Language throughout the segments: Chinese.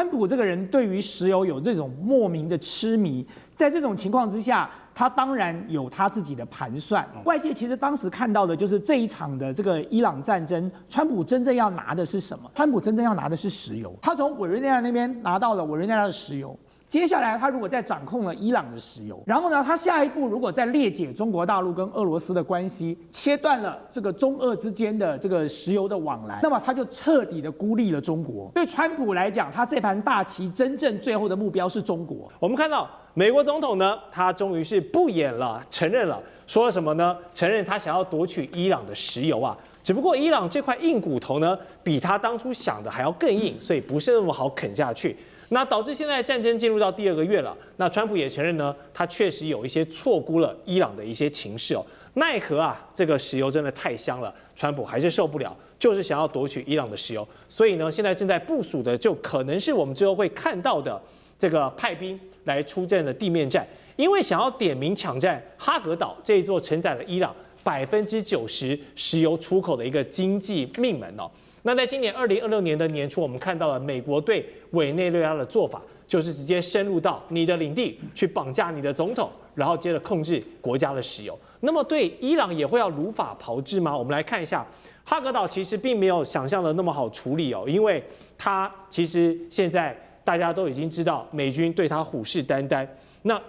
川普这个人对于石油有这种莫名的痴迷，在这种情况之下，他当然有他自己的盘算。外界其实当时看到的就是这一场的这个伊朗战争，川普真正要拿的是什么？川普真正要拿的是石油。他从委内瑞拉那边拿到了委内瑞拉的石油。接下来，他如果再掌控了伊朗的石油，然后呢，他下一步如果再裂解中国大陆跟俄罗斯的关系，切断了这个中俄之间的这个石油的往来，那么他就彻底的孤立了中国。对川普来讲，他这盘大棋真正最后的目标是中国。我们看到美国总统呢，他终于是不演了，承认了，说了什么呢？承认他想要夺取伊朗的石油啊。只不过伊朗这块硬骨头呢，比他当初想的还要更硬，所以不是那么好啃下去。那导致现在战争进入到第2个月了，那川普也承认呢，他确实有一些错估了伊朗的一些情势哦。奈何啊，这个石油真的太香了，川普还是受不了，就是想要夺取伊朗的石油。所以呢，现在正在部署的就可能是我们之后会看到的这个派兵来出阵的地面战，因为想要点名抢占哈格岛这一座承载了伊朗90%石油出口的一个经济命门哦。那在今年2026年的年初，我们看到了美国对委内瑞拉的做法，就是直接深入到你的领地去绑架你的总统，然后接着控制国家的石油。那么对伊朗也会要如法炮制吗？我们来看一下，哈格岛其实并没有想象的那么好处理哦，因为它其实现在大家都已经知道美军对它虎视眈眈。那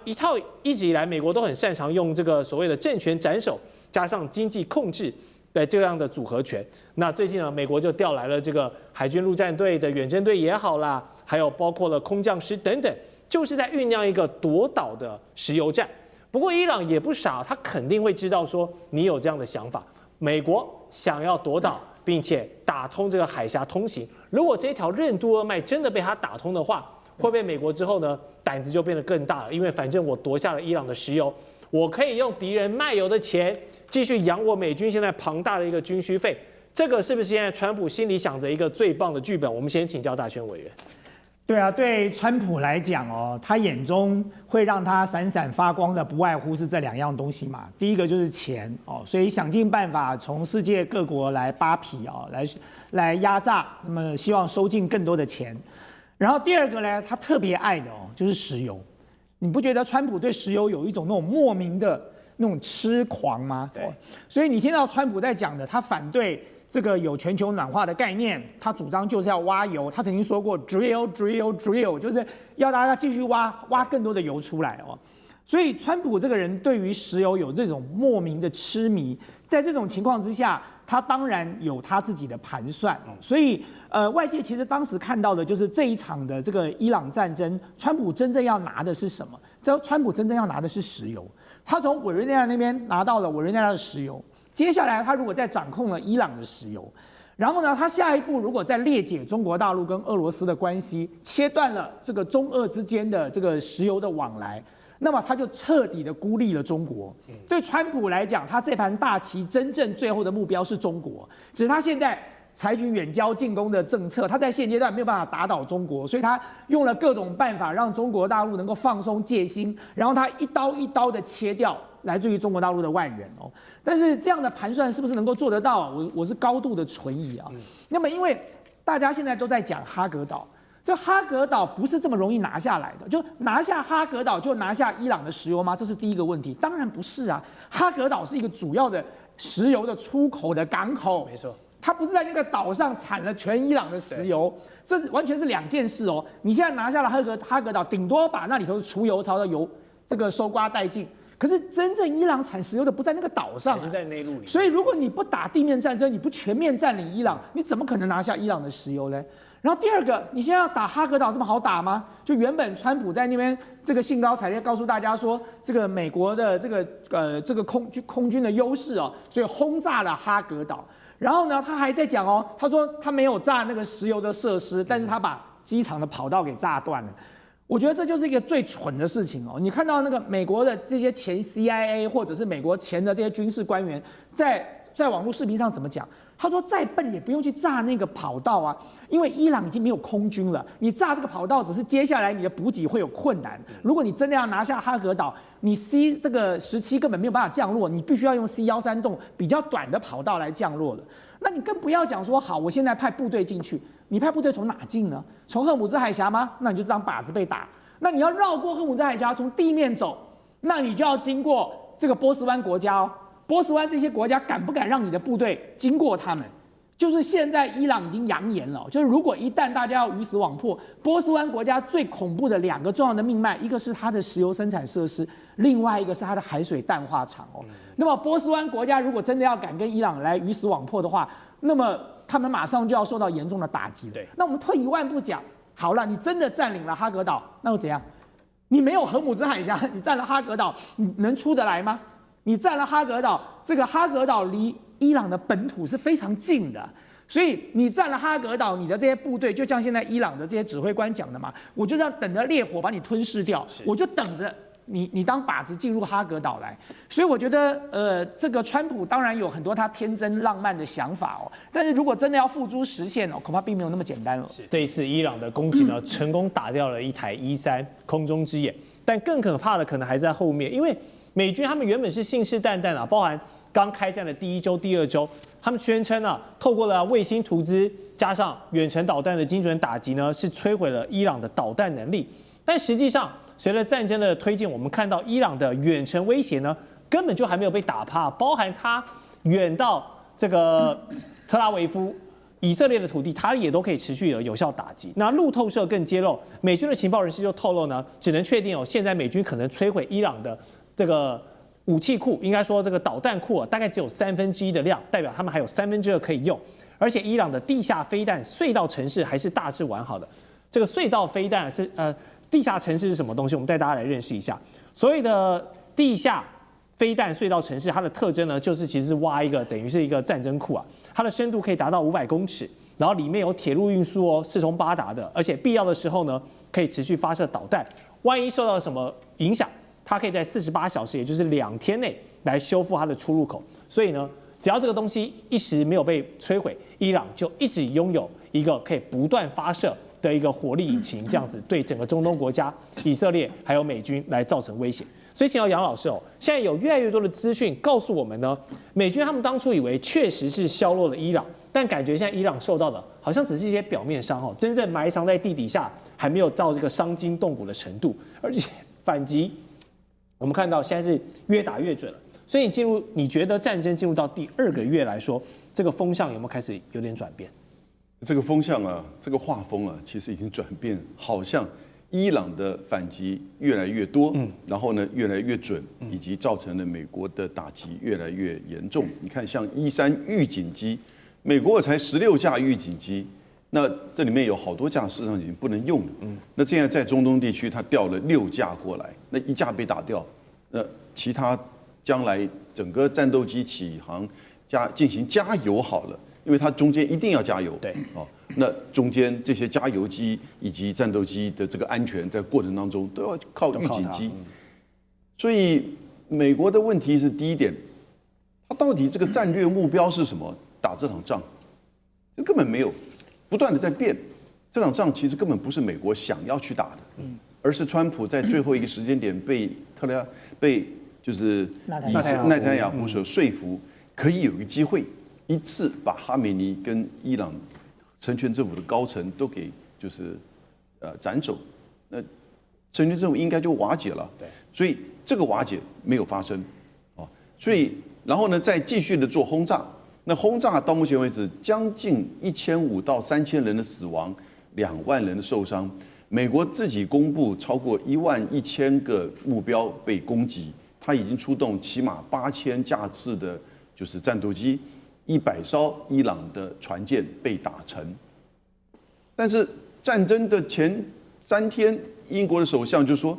一直以来，美国都很擅长用这个所谓的政权斩首加上经济控制的这样的组合拳。那最近呢，美国就调来了这个海军陆战队的远征队也好啦，还有包括了空降师等等，就是在酝酿一个夺岛的石油战。不过伊朗也不傻，他肯定会知道说你有这样的想法，美国想要夺岛，并且打通这个海峡通行。如果这条任督二脉真的被他打通的话，会被美国之后呢胆子就变得更大了，因为反正我夺下了伊朗的石油，我可以用敌人卖油的钱继续养我美军现在庞大的一个军需费。这个是不是现在川普心里想着一个最棒的剧本？我们先请教大圈委员。对啊，对川普来讲哦，他眼中会让他闪闪发光的，不外乎是这2样东西嘛。第一个就是钱哦，所以想尽办法从世界各国来扒皮哦，来压榨，那么希望收进更多的钱。然后第二个呢，他特别爱的哦，就是石油。你不觉得川普对石油有一种那种莫名的那种痴狂吗？对，所以你听到川普在讲的，他反对这个有全球暖化的概念，他主张就是要挖油。他曾经说过 drill， 就是要大家继续挖更多的油出来哦。所以川普这个人对于石油有这种莫名的痴迷，在这种情况之下，他当然有他自己的盘算。所以外界其实当时看到的就是这一场的这个伊朗战争，川普真正要拿的是什么？川普真正要拿的是石油。他从委内瑞拉那边拿到了委内瑞拉的石油。接下来，他如果再掌控了伊朗的石油，然后呢，他下一步如果再裂解中国大陆跟俄罗斯的关系，切断了这个中俄之间的这个石油的往来，那么他就彻底的孤立了中国。对川普来讲，他这盘大棋真正最后的目标是中国，只是他现在采取远交近攻的政策，他在现阶段没有办法打倒中国，所以他用了各种办法让中国大陆能够放松戒心，然后他一刀一刀的切掉来自于中国大陆的外援哦。但是这样的盘算是不是能够做得到？我是高度的存疑啊。那么因为大家现在都在讲哈格岛，这哈格岛不是这么容易拿下来的，就拿下哈格岛就拿下伊朗的石油吗？这是第一个问题。当然不是啊，哈格岛是一个主要的石油的出口的港口，没错。它不是在那个岛上产了全伊朗的石油，这完全是2件事哦。你现在拿下了哈格岛，顶多把那里头的储油槽的油这个收刮殆尽。可是真正伊朗产石油的不在那个岛上，还是在内陆里。所以如果你不打地面战争，你不全面占领伊朗，你怎么可能拿下伊朗的石油呢？然后第二个，你现在要打哈格岛这么好打吗？就原本川普在那边这个兴高采烈告诉大家说，这个美国的这个空军的优势哦，所以轰炸了哈格岛。然后呢，他还在讲哦，他说他没有炸那个石油的设施，但是他把机场的跑道给炸断了。我觉得这就是一个最蠢的事情哦！你看到那个美国的这些前 CIA 或者是美国前的这些军事官员，在网络视频上怎么讲？他说再笨也不用去炸那个跑道啊，因为伊朗已经没有空军了，你炸这个跑道只是接下来你的补给会有困难。如果你真的要拿下哈格岛，你 C 这个17根本没有办法降落，你必须要用 C13洞比较短的跑道来降落了。那你更不要讲说好，我现在派部队进去。你派部队从哪进呢？从赫姆兹海峡吗？那你就当靶子被打。那你要绕过赫姆兹海峡，从地面走，那你就要经过这个波斯湾国家哦。波斯湾这些国家敢不敢让你的部队经过他们？就是现在伊朗已经扬言了，就是如果一旦大家要鱼死网破，波斯湾国家最恐怖的2个重要的命脉，一个是它的石油生产设施，另外一个是它的海水淡化厂哦。那么波斯湾国家如果真的要敢跟伊朗来鱼死网破的话，那么他们马上就要受到严重的打击了。那我们退一万步讲，好了，你真的占领了哈格岛，那又怎样？你没有荷姆兹海峡，你占了哈格岛，你能出得来吗？你占了哈格岛，这个哈格岛离伊朗的本土是非常近的，所以你占了哈格岛，你的这些部队就像现在伊朗的这些指挥官讲的嘛，我就要等着烈火把你吞噬掉，我就等着你当靶子进入哈格岛来。所以我觉得，这个川普当然有很多他天真浪漫的想法哦，但是如果真的要付诸实现哦，恐怕并没有那么简单了。这一次伊朗的攻击呢，成功打掉了一台E3空中之眼，但更可怕的可能还在后面，因为美军他们原本是信誓旦旦啊，包含刚开战的第1周、第2周，他们宣称啊，透过了卫星图资加上远程导弹的精准打击呢，是摧毁了伊朗的导弹能力。但实际上，随着战争的推进，我们看到伊朗的远程威胁呢，根本就还没有被打趴，包含它远到这个特拉维夫、以色列的土地，它也都可以持续有效打击。那路透社更揭露，美军的情报人士就透露呢，只能确定哦，现在美军可能摧毁伊朗的这个武器库，应该说这个导弹库啊，大概只有1/3的量，代表他们还有2/3可以用。而且伊朗的地下飞弹隧道城市还是大致完好的。这个隧道飞弹是地下城市是什么东西？我们带大家来认识一下。所谓的地下飞弹隧道城市，它的特征呢，就是其实是挖一个等于是一个战争库啊，它的深度可以达到500公尺，然后里面有铁路运输哦，四通八达的，而且必要的时候呢，可以持续发射导弹。万一受到什么影响，它可以在48小时，也就是2天内来修复它的出入口。所以呢，只要这个东西一时没有被摧毁，伊朗就一直拥有一个可以不断发射的一个火力引擎，这样子对整个中东国家、以色列还有美军来造成威胁。所以请教杨老师哦，现在有越来越多的资讯告诉我们呢，美军他们当初以为确实是削弱了伊朗，但感觉现在伊朗受到的好像只是一些表面伤哦，真正埋藏在地底下还没有到这个伤筋动骨的程度，而且反击我们看到现在是越打越准了。所以你觉得战争进入到第2个月来说，这个风向有没有开始有点转变？这个风向啊，这个画风啊，其实已经转变，好像伊朗的反击越来越多，然后呢越来越准，以及造成了美国的打击越来越严重。你看，像E3预警机，美国才16架预警机，那这里面有好多架事实上已经不能用了。那现在在中东地区，它调了6架过来，那1架被打掉，那其他将来整个战斗机起航进行加油好了。因为它中间一定要加油，对，哦，那中间这些加油机以及战斗机的这个安全，在过程当中都要靠预警机，所以美国的问题是第一点，它到底这个战略目标是什么？打这场仗，这根本没有，不断的在变。这场仗其实根本不是美国想要去打的，而是川普在最后一个时间点被就是以内塔尼亚胡所说服，可以有一个机会。一次把哈梅尼跟伊朗成全政府的高层都给就是斩首，那成全政府应该就瓦解了。对，所以这个瓦解没有发生，哦，所以然后呢再继续的做轰炸，那轰炸到目前为止将近1500到3000人的死亡，2万人的受伤。美国自己公布超过11000个目标被攻击，他已经出动起码8000架次的就是战斗机。100艘伊朗的船舰被打沉，但是战争的前3天，英国的首相就说，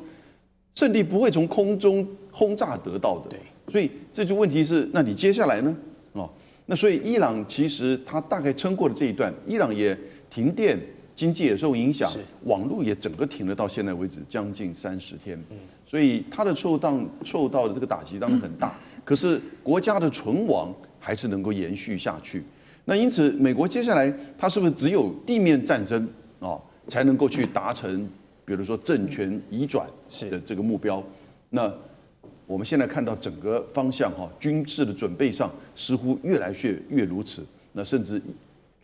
胜利不会从空中轰炸得到的。所以这就问题是，那你接下来呢？哦，那所以伊朗其实他大概撑过了这一段，伊朗也停电，经济也受影响，网络也整个停了，到现在为止将近30天。所以它的受到的这个打击当然很大，可是国家的存亡还是能够延续下去。那因此，美国接下来它是不是只有地面战争啊，才能够去达成，比如说政权移转的这个目标？那我们现在看到整个方向哈，军事的准备上似乎越来越如此。那甚至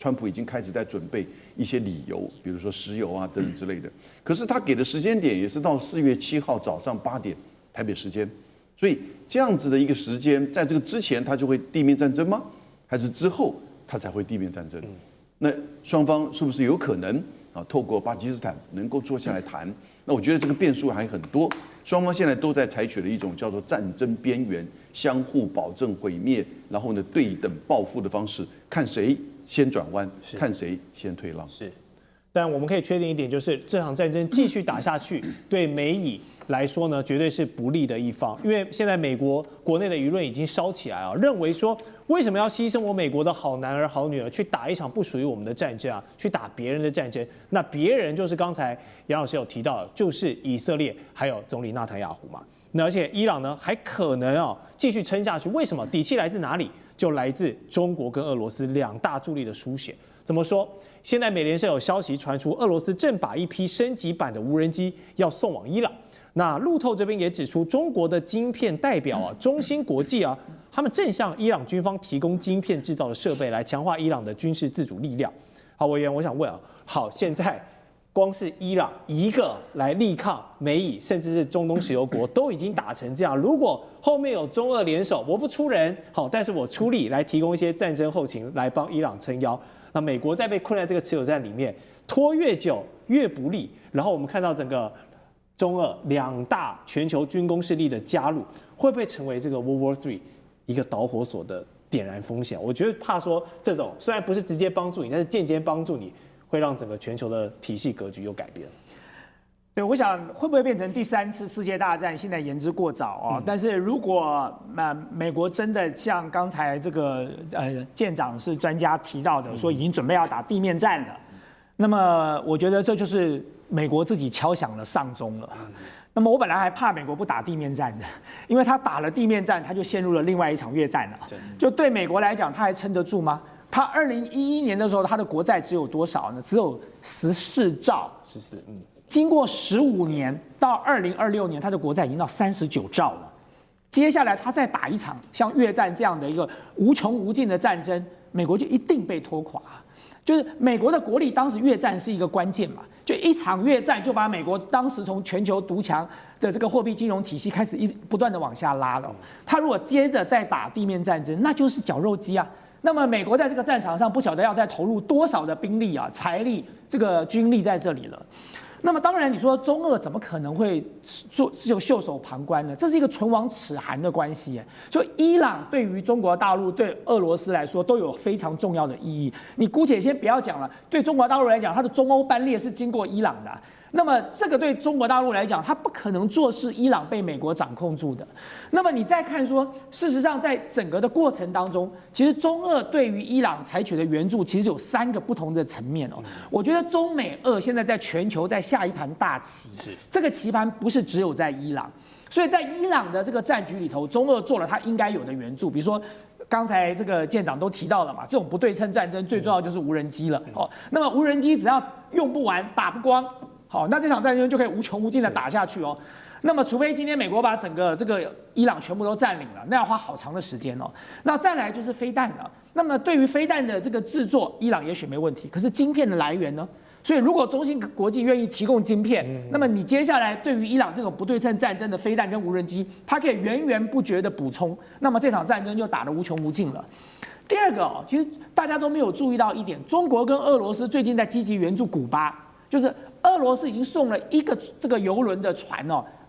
川普已经开始在准备一些理由，比如说石油啊等等之类的。可是他给的时间点也是到4月7号早上8点台北时间，所以这样子的一个时间，在这个之前他就会地面战争吗？还是之后他才会地面战争？那双方是不是有可能透过巴基斯坦能够坐下来谈？那我觉得这个变数还很多，双方现在都在采取了一种叫做战争边缘、相互保证毁灭，然后呢对等报复的方式，看谁先转弯，看谁先退让。是，但我们可以确定一点，就是这场战争继续打下去，对美以来说呢，绝对是不利的一方，因为现在美国国内的舆论已经烧起来啊，认为说为什么要牺牲我美国的好男儿好女儿去打一场不属于我们的战争啊，去打别人的战争？那别人就是刚才杨老师有提到的，就是以色列还有总理纳坦雅胡嘛。那而且伊朗呢还可能继续撑下去，为什么？底气来自哪里？就来自中国跟俄罗斯2大助力的输血。怎么说？现在美联社有消息传出，俄罗斯正把一批升级版的无人机要送往伊朗。那路透这边也指出，中国的晶片代表中芯国际他们正向伊朗军方提供晶片制造的设备，来强化伊朗的军事自主力量。好，委员，我想问好，现在光是伊朗一个来力抗美以，甚至是中东石油国都已经打成这样，如果后面有中俄联手，我不出人好，但是我出力来提供一些战争后勤来帮伊朗撑腰，那美国在被困在这个持久战里面，拖越久越不利。然后我们看到整个中俄2大全球军工势力的加入，会不会成为这个 World War III 一个导火索的点燃风险？我觉得怕说这种虽然不是直接帮助你，但是间接帮助你，会让整个全球的体系格局又改变。对，我想会不会变成第3次世界大战？现在言之过早但是如果美国真的像刚才这个舰长是专家提到的，说已经准备要打地面战了，那么我觉得这就是美国自己敲响了丧钟了。那么我本来还怕美国不打地面战的，因为他打了地面战，他就陷入了另外一场越战了。就对美国来讲，他还撑得住吗？他2011年的时候，他的国债只有多少呢？只有14兆。14，经过15年，到2026年，他的国债已经到39兆了。接下来他再打一场像越战这样的一个无穷无尽的战争，美国就一定被拖垮。就是美国的国力，当时越战是一个关键嘛，就一场越战就把美国当时从全球独强的这个货币金融体系开始不断的往下拉了。他如果接着再打地面战争，那就是绞肉机啊。那么美国在这个战场上不晓得要再投入多少的兵力财力、这个军力在这里了。那么当然，你说中俄怎么可能会就袖手旁观呢？这是一个唇亡齿寒的关系。就伊朗对于中国大陆、对俄罗斯来说都有非常重要的意义。你姑且先不要讲了，对中国大陆来讲，它的中欧班列是经过伊朗的。那么这个对中国大陆来讲，它不可能坐视伊朗被美国掌控住的。那么你再看说，事实上在整个的过程当中，其实中俄对于伊朗采取的援助，其实有3个不同的层面我觉得中美俄现在在全球在下一盘大棋，这个棋盘不是只有在伊朗，所以在伊朗的这个战局里头，中俄做了它应该有的援助，比如说。刚才这个舰长都提到了嘛，这种不对称战争最重要就是无人机了。那么无人机只要用不完、打不光，那这场战争就可以无穷无尽的打下去那么除非今天美国把整个这个伊朗全部都占领了，那要花好长的时间那再来就是飞弹了。那么对于飞弹的这个制作，伊朗也许没问题，可是晶片的来源呢？所以，如果中芯国际愿意提供晶片，那么你接下来对于伊朗这种不对称战争的飞弹跟无人机，它可以源源不绝的补充，那么这场战争就打得无穷无尽了。第二个其实大家都没有注意到一点，中国跟俄罗斯最近在积极援助古巴，就是俄罗斯已经送了一个这个邮轮的船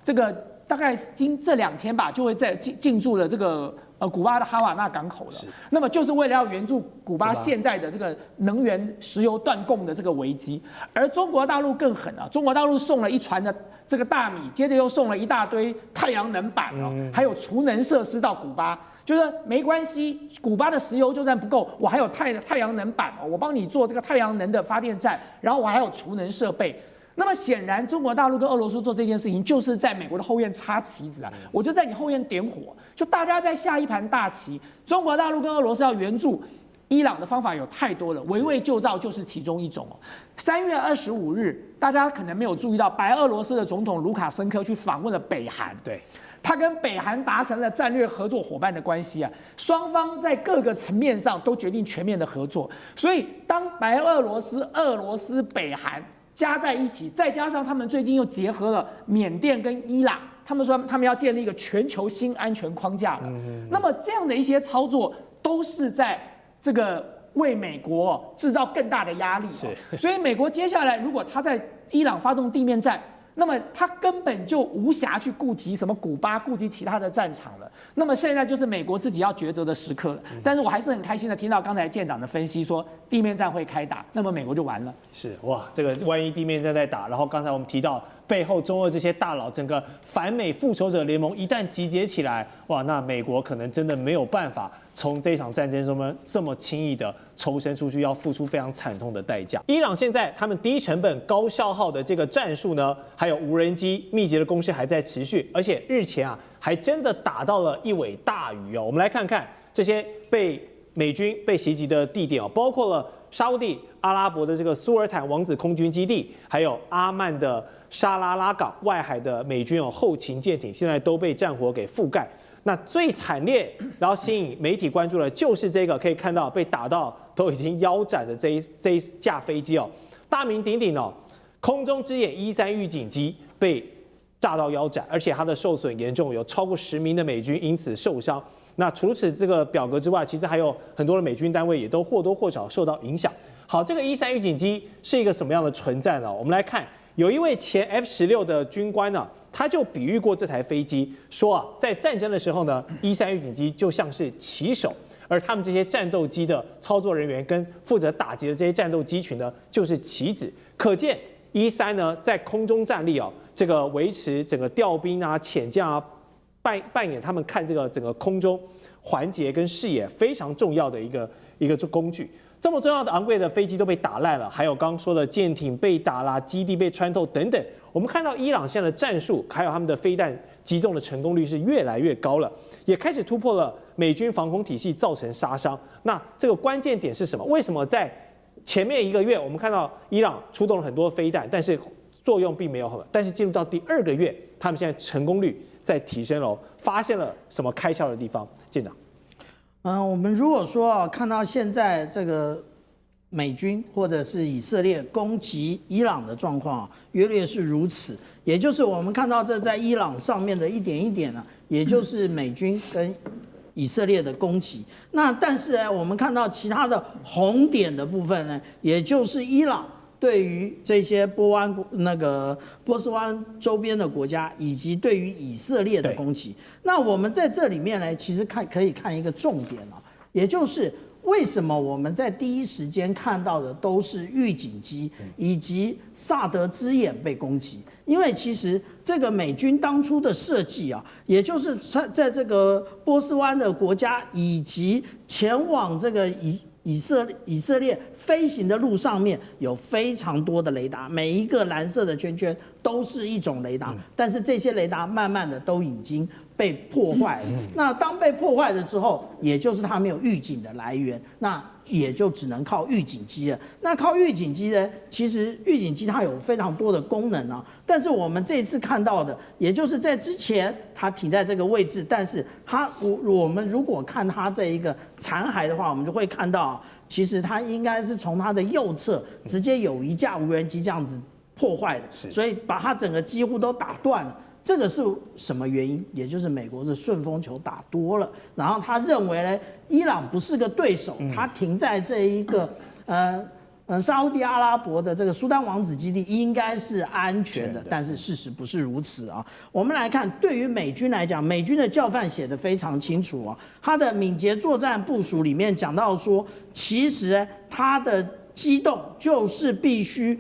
这个大概这2天吧，就会在进驻了这个古巴的哈瓦那港口了。那么就是为了要援助古巴现在的这个能源石油断供的这个危机。而中国大陆更狠中国大陆送了一船的这个大米，接着又送了一大堆太阳能板还有储能设施到古巴。就是没关系，古巴的石油就算不够，我还有太阳能板我帮你做这个太阳能的发电站，然后我还有储能设备。那么显然，中国大陆跟俄罗斯做这件事情，就是在美国的后院插旗子我就在你后院点火，就大家在下一盘大棋。中国大陆跟俄罗斯要援助伊朗的方法有太多了，围魏救赵就是其中一种3月25日，大家可能没有注意到，白俄罗斯的总统卢卡申科去访问了北韩。对。他跟北韩达成了战略合作伙伴的关系啊，双方在各个层面上都决定全面的合作。所以，当白俄罗斯、俄罗斯、北韩加在一起，再加上他们最近又结合了缅甸跟伊朗，他们说他们要建立一个全球新安全框架了。那么这样的一些操作，都是在这个为美国制造更大的压力。所以美国接下来如果他在伊朗发动地面战，那么他根本就无暇去顾及什么古巴、顾及其他的战场了。那么现在就是美国自己要抉择的时刻了。但是我还是很开心的听到刚才舰长的分析，说地面战会开打，那么美国就完了。是哇，这个万一地面战在打，然后刚才我们提到背后中俄这些大佬，整个反美复仇者联盟一旦集结起来，哇，那美国可能真的没有办法从这场战争中这么轻易的抽身出去，要付出非常惨痛的代价。伊朗现在他们低成本高消耗的这个战术呢，还有无人机密集的攻势还在持续，而且日前啊还真的打到了一尾大鱼哦。我们来看看这些被美军被袭击的地点哦，包括了沙烏地阿拉伯的这个苏尔坦王子空军基地，还有阿曼的沙拉拉港外海的美军后勤舰艇，现在都被战火给覆盖。那最惨烈，然后吸引媒体关注的，就是这个可以看到被打到都已经腰斩的这一架飞机哦，大名鼎鼎哦，空中之眼E3预警机被炸到腰斩，而且它的受损严重，有超过10名的美军因此受伤。那除此这个表格之外，其实还有很多的美军单位也都或多或少受到影响。好，这个E3预警机是一个什么样的存在呢？我们来看，有一位前F-16的军官呢，他就比喻过这台飞机，说啊，在战争的时候呢，E3预警机就像是旗手，而他们这些战斗机的操作人员跟负责打击的这些战斗机群呢，就是棋子。可见E3呢在空中战力哦，这个维持整个调兵啊、潜降啊，扮演他们看这个整个空中环节跟视野非常重要的一个工具。这么重要的昂贵的飞机都被打烂了，还有刚刚说的舰艇被打啦、基地被穿透等等。我们看到伊朗现在的战术，还有他们的飞弹击中的成功率是越来越高了，也开始突破了美军防空体系，造成杀伤。那这个关键点是什么？为什么在前面1个月我们看到伊朗出动了很多飞弹，但是作用并没有很好，但是进入到第2个月，他们现在成功率在提升了，发现了什么开窍的地方？舰长。我们如果说看到现在这个美军或者是以色列攻击伊朗的状况约略是如此，也就是我们看到这在伊朗上面的一点一点呢，也就是美军跟以色列的攻击。那但是呢，我们看到其他的红点的部分呢，也就是伊朗对于这些波斯湾周边的国家，以及对于以色列的攻击。那我们在这里面呢，其实可以看一个重点啊，也就是为什么我们在第一时间看到的都是预警机以及萨德之眼被攻击？因为其实这个美军当初的设计啊，也就是在这个波斯湾的国家以及前往这个以色列飞行的路上面有非常多的雷达，每一个蓝色的圈圈都是一种雷达，但是这些雷达慢慢的都已经被破坏了。那当被破坏了之后，也就是它没有预警的来源，那也就只能靠预警机了。那靠预警机呢？其实预警机它有非常多的功能啊，但是我们这次看到的，也就是在之前它停在这个位置，但是我们如果看它这一个残骸的话，我们就会看到，其实它应该是从它的右侧直接有一架无人机这样子破坏的，所以把它整个几乎都打断了。这个是什么原因？也就是美国的顺风球打多了，然后他认为呢，伊朗不是个对手，他停在这一个沙烏地阿拉伯的这个苏丹王子基地应该是安全的，但是事实不是如此啊。我们来看，对于美军来讲，美军的教范写得非常清楚啊，他的敏捷作战部署里面讲到说，其实他的机动就是必须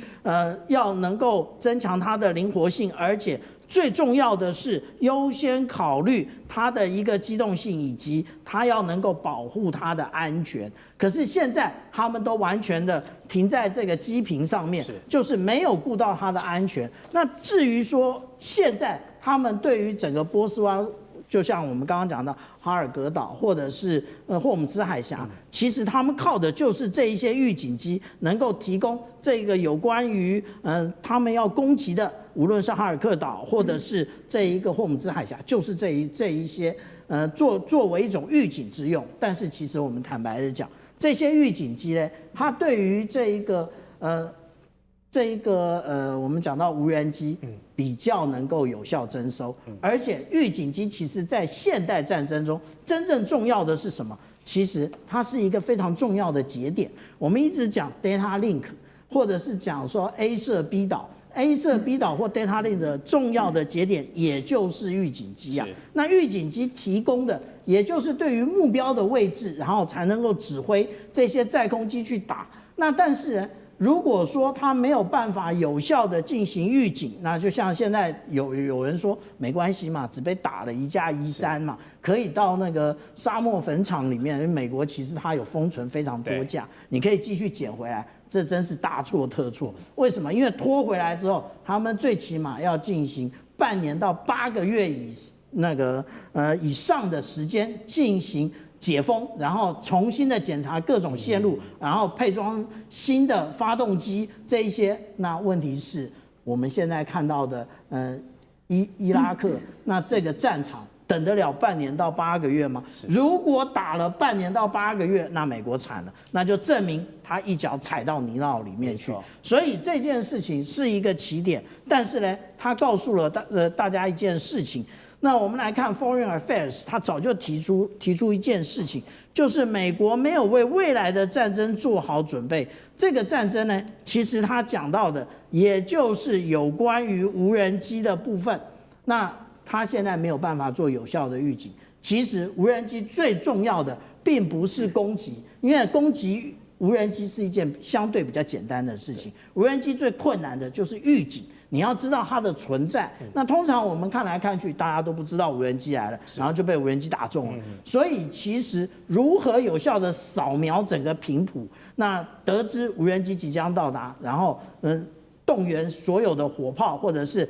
要能够增强它的灵活性，而且最重要的是优先考虑它的一个机动性，以及它要能够保护它的安全。可是现在他们都完全的停在这个机坪上面，就是没有顾到它的安全。那至于说现在他们对于整个波斯湾，就像我们刚刚讲的哈尔格岛或者是霍姆兹海峡，其实他们靠的就是这一些预警机，能够提供这个有关于他们要攻击的无论是哈尔克岛或者是这一个霍姆兹海峡，就是这一些作为一种预警之用。但是其实我们坦白的讲，这些预警机呢，它对于这一个我们讲到无人机，比较能够有效征收，而且预警机其实在现代战争中真正重要的是什么？其实它是一个非常重要的节点。我们一直讲 data link， 或者是讲说 A 射 B 岛。A 射 B 岛或 data link 的重要的节点，也就是预警机啊。那预警机提供的，也就是对于目标的位置，然后才能够指挥这些载空机去打。那但是如果说它没有办法有效的进行预警，那就像现在有人说没关系嘛，只被打了1架1-3嘛，可以到那个沙漠坟场里面。因为美国其实它有封存非常多架，你可以继续捡回来。这真是大错特错。为什么？因为拖回来之后，他们最起码要进行半年到8个月以上的时间进行解封，然后重新的检查各种线路，然后配装新的发动机这一些。那问题是我们现在看到的，伊拉克那这个战场。等得了半年到8个月吗？如果打了半年到8个月，那美国惨了，那就证明他一脚踩到泥淖里面去。所以这件事情是一个起点，但是呢，他告诉了大家一件事情。那我们来看 Foreign Affairs， 他早就提出一件事情，就是美国没有为未来的战争做好准备。这个战争呢，其实他讲到的，也就是有关于无人机的部分。那他现在没有办法做有效的预警。其实无人机最重要的并不是攻击，因为攻击无人机是一件相对比较简单的事情。无人机最困难的就是预警，你要知道它的存在。那通常我们看来看去，大家都不知道无人机来了，然后就被无人机打中了。所以其实如何有效的扫描整个频谱，那得知无人机即将到达，然后动员所有的火炮或者是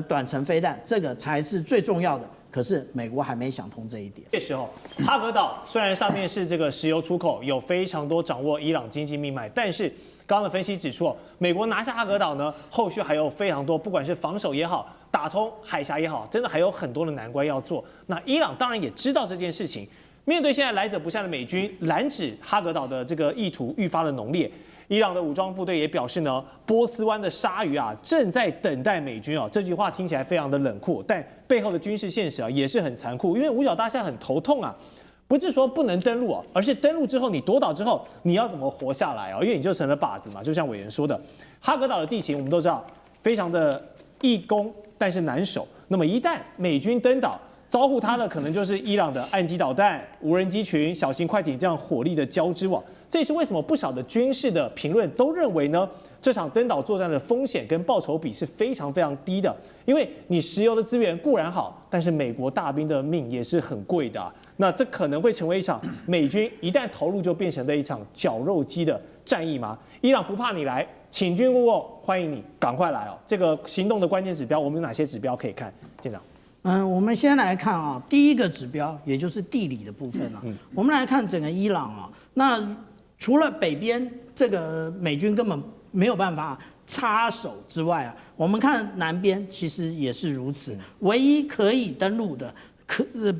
短程飞弹，这个才是最重要的。可是美国还没想通这一点。这时候，哈格岛虽然上面是这个石油出口，有非常多掌握伊朗经济命脉，但是刚刚的分析指出，美国拿下哈格岛呢，后续还有非常多，不管是防守也好，打通海峡也好，真的还有很多的难关要做。那伊朗当然也知道这件事情，面对现在来者不善的美军拦止哈格岛的这个意图愈发的浓烈。伊朗的武装部队也表示呢，波斯湾的鲨鱼啊正在等待美军啊。这句话听起来非常的冷酷，但背后的军事现实啊也是很残酷。因为五角大厦很头痛啊，不是说不能登陆啊，而是登陆之后你夺岛之后你要怎么活下来啊？因为你就成了靶子嘛。就像委员说的，哈格岛的地形我们都知道非常的易攻，但是难守。那么一旦美军登岛，招呼他的可能就是伊朗的岸基导弹、无人机群、小型快艇这样火力的交织网。这也是为什么不少的军事的评论都认为呢，这场登岛作战的风险跟报酬比是非常非常低的。因为你石油的资源固然好，但是美国大兵的命也是很贵的啊。那这可能会成为一场美军一旦投入就变成了一场绞肉机的战役吗？伊朗不怕你来，请军勿问，欢迎你赶快来哦。这个行动的关键指标，我们有哪些指标可以看？舰长。我们先来看啊，第一个指标，也就是地理的部分啊。我们来看整个伊朗啊，那除了北边这个美军根本没有办法插手之外啊，我们看南边其实也是如此。唯一可以登陆的，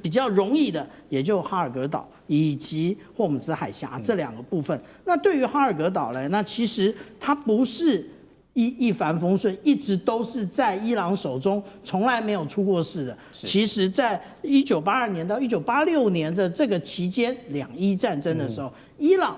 比较容易的，也就哈尔格岛以及霍姆兹海峡这两个部分。那对于哈尔格岛呢，那其实它不是一帆风顺，一直都是在伊朗手中，从来没有出过事的。其实，在1982年到1986年的这个期间，两伊战争的时候，伊朗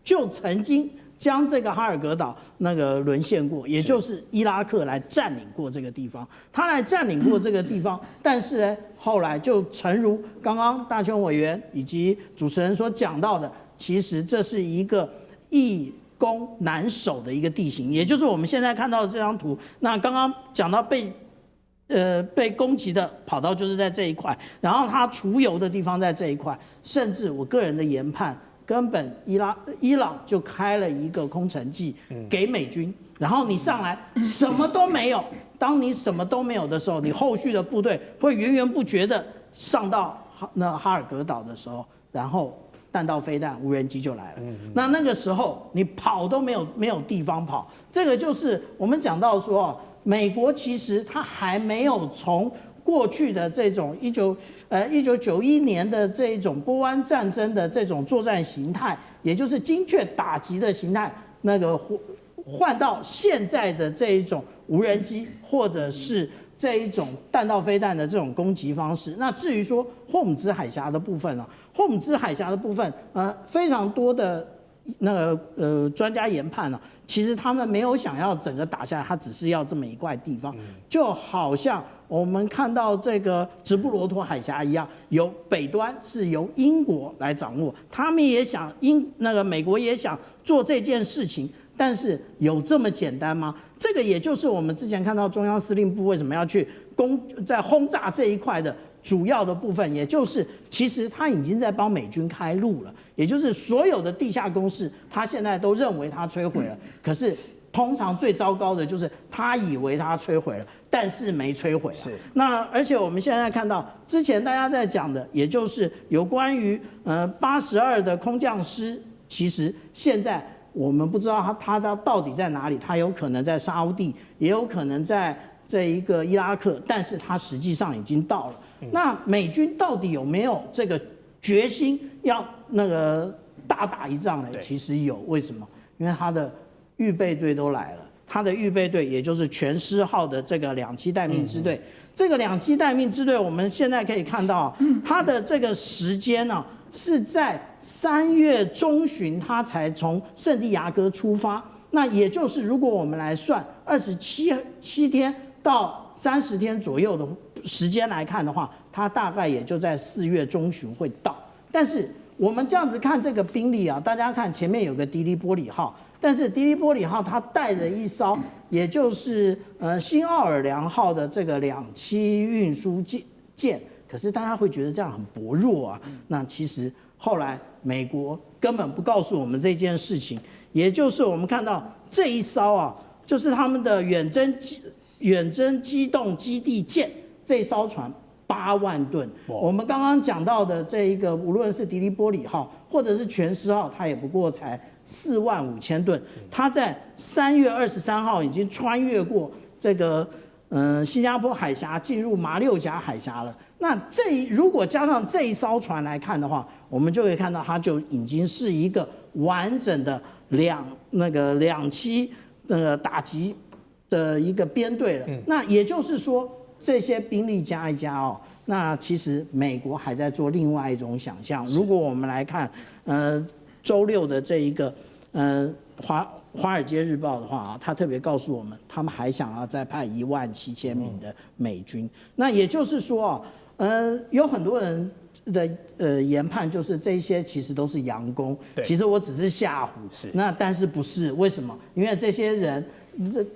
就曾经将这个哈尔格岛那个沦陷过，也就是伊拉克来占领过这个地方。他来占领过这个地方，但是呢，后来就诚如刚刚大邱委员以及主持人所讲到的，其实这是一个易攻难守的一个地形，也就是我们现在看到的这张图。那刚刚讲到被攻击的跑道就是在这一块，然后它储油的地方在这一块，甚至我个人的研判，根本伊朗就开了一个空城计给美军，然后你上来什么都没有。当你什么都没有的时候，你后续的部队会源源不绝的上到哈尔格岛的时候，然后弹道飞弹、无人机就来了。那个时候你跑都没有地方跑。这个就是我们讲到说，美国其实它还没有从过去的这种1991年的这种波湾战争的这种作战形态，也就是精确打击的形态，那个换到现在的这一种无人机或者是这一种弹道飞弹的这种攻击方式。那至于说霍姆兹海峡的部分霍姆兹海峡的部分，非常多的专家研判其实他们没有想要整个打下来，他只是要这么一块地方，就好像我们看到这个直布罗陀海峡一样，由北端是由英国来掌握，他们也想美国也想做这件事情，但是有这么简单吗？这个也就是我们之前看到中央司令部为什么要去在轰炸这一块的主要的部分，也就是其实他已经在帮美军开路了，也就是所有的地下工事，他现在都认为他摧毁了，可是通常最糟糕的就是他以为他摧毁了，但是没摧毁。是。那而且我们现在看到之前大家在讲的，也就是有关于82的空降师，其实现在我们不知道他到底在哪里，他有可能在沙烏地，也有可能在这一个伊拉克，但是他实际上已经到了。那美军到底有没有这个决心要大打一仗呢？其实有，为什么？因为他的预备队都来了，他的预备队也就是全师号的这个2栖待命支队。这个2栖待命支队，我们现在可以看到，它的这个时间是在3月中旬，他才从圣地亚哥出发。那也就是如果我们来算27天到30天左右的时间来看的话，它大概也就在4月中旬会到。但是我们这样子看这个兵力大家看前面有个迪利波里号，但是迪利波里号它带着一艘，也就是新奥尔良号的这个2栖运输舰，可是大家会觉得这样很薄弱那其实后来美国根本不告诉我们这件事情，也就是我们看到这一艘就是他们的远征机动基地舰，这艘船8万吨。我们刚刚讲到的这一个，无论是迪利波里号或者是全师号，它也不过才4万5千吨。它在3月23号已经穿越过这个新加坡海峡，进入马六甲海峡了。那如果加上这一艘船来看的话，我们就可以看到它就已经是一个完整的两栖打击的一个编队了。那也就是说，这些兵力加一加那其实美国还在做另外一种想象。如果我们来看周六的这一个华尔街日报的话他特别告诉我们，他们还想要再派17000名的美军。那也就是说有很多人的研判就是这些其实都是佯攻，其实我只是吓唬。那但是不是？为什么？因为这些人，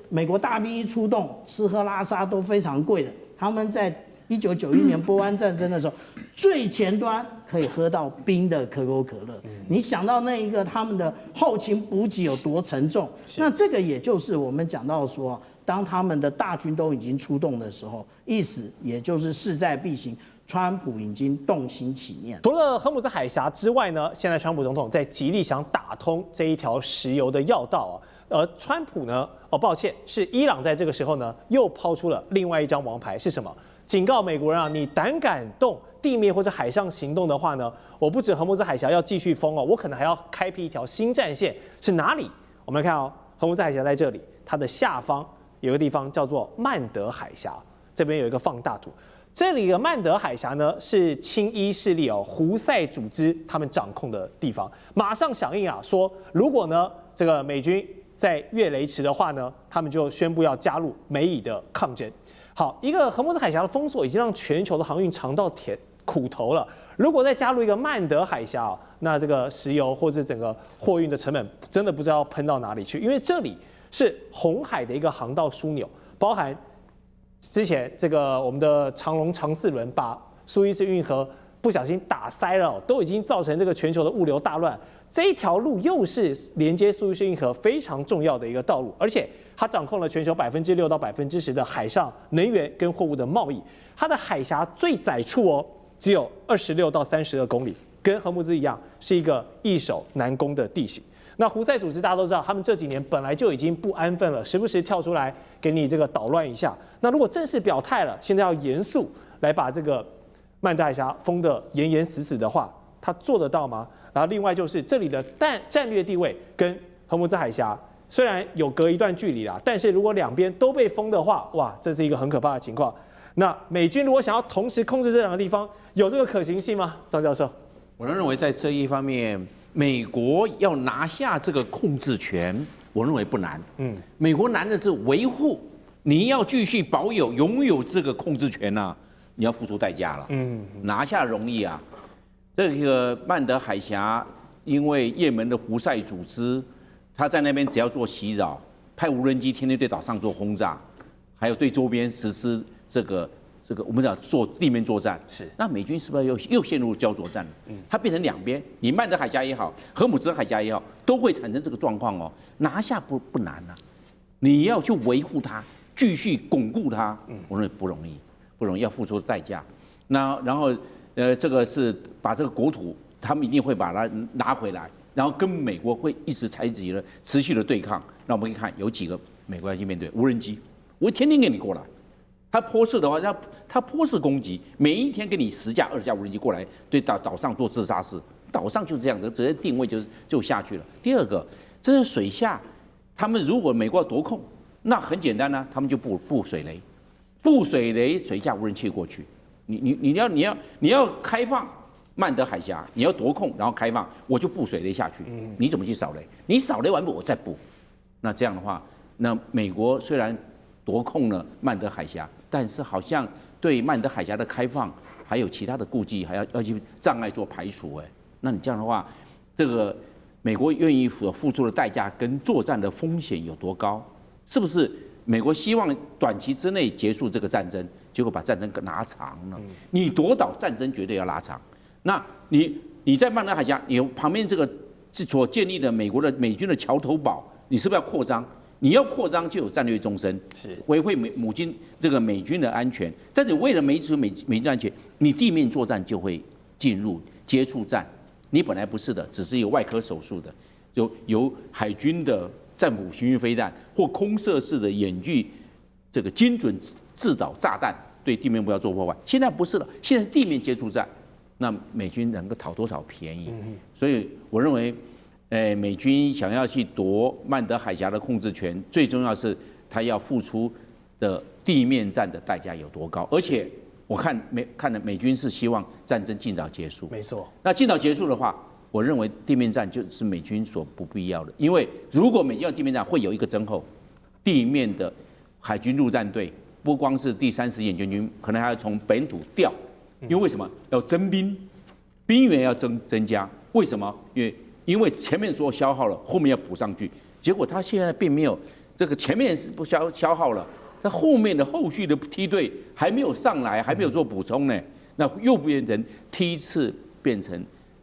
美国大兵一出动，吃喝拉撒都非常贵的。他们在1991年波湾战争的时候，最前端可以喝到冰的可口可乐。你想到那一个他们的后勤补给有多沉重？那这个也就是我们讲到说，当他们的大军都已经出动的时候，意思也就是势在必行。川普已经动心起念。除了荷姆兹海峡之外呢，现在川普总统在极力想打通这一条石油的要道而川普呢，抱歉，是伊朗在这个时候呢又抛出了另外一张王牌，是什么？警告美国人你胆敢动地面或者海上行动的话呢，我不止荷姆兹海峡要继续封我可能还要开辟一条新战线。是哪里？我们来看荷姆兹海峡在这里，它的下方有个地方叫做曼德海峡，这边有一个放大图。这里的曼德海峡呢，是亲伊势力胡塞组织他们掌控的地方。马上响应说如果呢这个美军在越雷池的话呢，他们就宣布要加入美以的抗争。好，一个荷姆兹海峡的封锁已经让全球的航运尝到苦头了。如果再加入一个曼德海峡那这个石油或者整个货运的成本真的不知道喷到哪里去，因为这里是红海的一个航道枢纽，包含之前这个我们的长龙长4轮把苏伊士运河不小心打塞了，都已经造成这个全球的物流大乱。这一条路又是连接苏伊士运河非常重要的一个道路，而且它掌控了全球6%到10%的海上能源跟货物的贸易。它的海峡最窄处只有26到32公里，跟荷姆兹一样是一个易守难攻的地形。那胡塞组织大家都知道，他们这几年本来就已经不安分了，时不时跳出来给你这个捣乱一下。那如果正式表态了，现在要严肃来把这个曼德海峡封得严严死死的话，他做得到吗？然后另外就是这里的战略地位跟荷姆兹海峡虽然有隔一段距离啦，但是如果两边都被封的话，哇，这是一个很可怕的情况。那美军如果想要同时控制这两个地方，有这个可行性吗？张教授，我认为在这一方面，美国要拿下这个控制权，我认为不难。美国难的是维护，你要继续拥有这个控制权啊，你要付出代价了。拿下容易啊，这个曼德海峡，因为也门的胡塞组织，他在那边只要做袭扰，派无人机天天对岛上做轰炸，还有对周边实施这个我们讲做地面作战，是那美军是不是又陷入焦灼战了？它变成两边，你曼德海峡也好，荷姆兹海峡也好，都会产生这个状况哦。拿下不难啊，你要去维护它，继续巩固它，我认为不容易，要付出代价。那然后这个是把这个国土，他们一定会把它拿回来，然后跟美国会一直采取了持续的对抗。那我们可以看有几个美国要去面对无人机，我天天给你过来。他波式的话，他波式攻击，每一天给你10架、20架无人机过来，对岛上做自杀式，岛上就这样子，直接定位就下去了。第二个，这是水下，他们如果美国要夺控，那很简单呢，他们就布水雷，水下无人机过去。你要开放曼德海峡，你要夺控，然后开放，我就布水雷下去。你怎么去扫雷？你扫雷完毕，我再布。那这样的话，那美国虽然夺控了曼德海峡，但是好像对曼德海峡的开放还有其他的顾忌，还要去障碍做排除。那你这样的话，这个美国愿意付出的代价跟作战的风险有多高？是不是美国希望短期之内结束这个战争，结果把战争拉长了？你夺岛战争绝对要拉长。那你在曼德海峡，你旁边这个所建立的美军的桥头堡，你是不是要扩张？你要扩张就有战略纵深，是维护这个美军的安全。但是为了美军安全，你地面作战就会进入接触战。你本来不是的，只是有外科手术的，由海军的战斧巡弋飞弹或空射式的远距这个精准制导炸弹对地面目标做破坏。现在不是了，现在是地面接触战，那美军能够讨多少便宜？所以我认为。美军想要去夺曼德海峡的控制权，最重要是他要付出的地面战的代价有多高。而且我看美军是希望战争尽早结束。没错。那尽早结束的话，我认为地面战就是美军所不必要的，因为如果美军要地面战，会有一个增厚，地面的海军陆战队不光是第30演军军，可能还要从本土调，因为什么？要征兵，兵员要增加。为什么？因为前面说消耗了，后面要补上去，结果他现在并没有这个前面是不消耗了，他后面的后续的梯队还没有上来，还没有做补充呢，那又变成梯次变成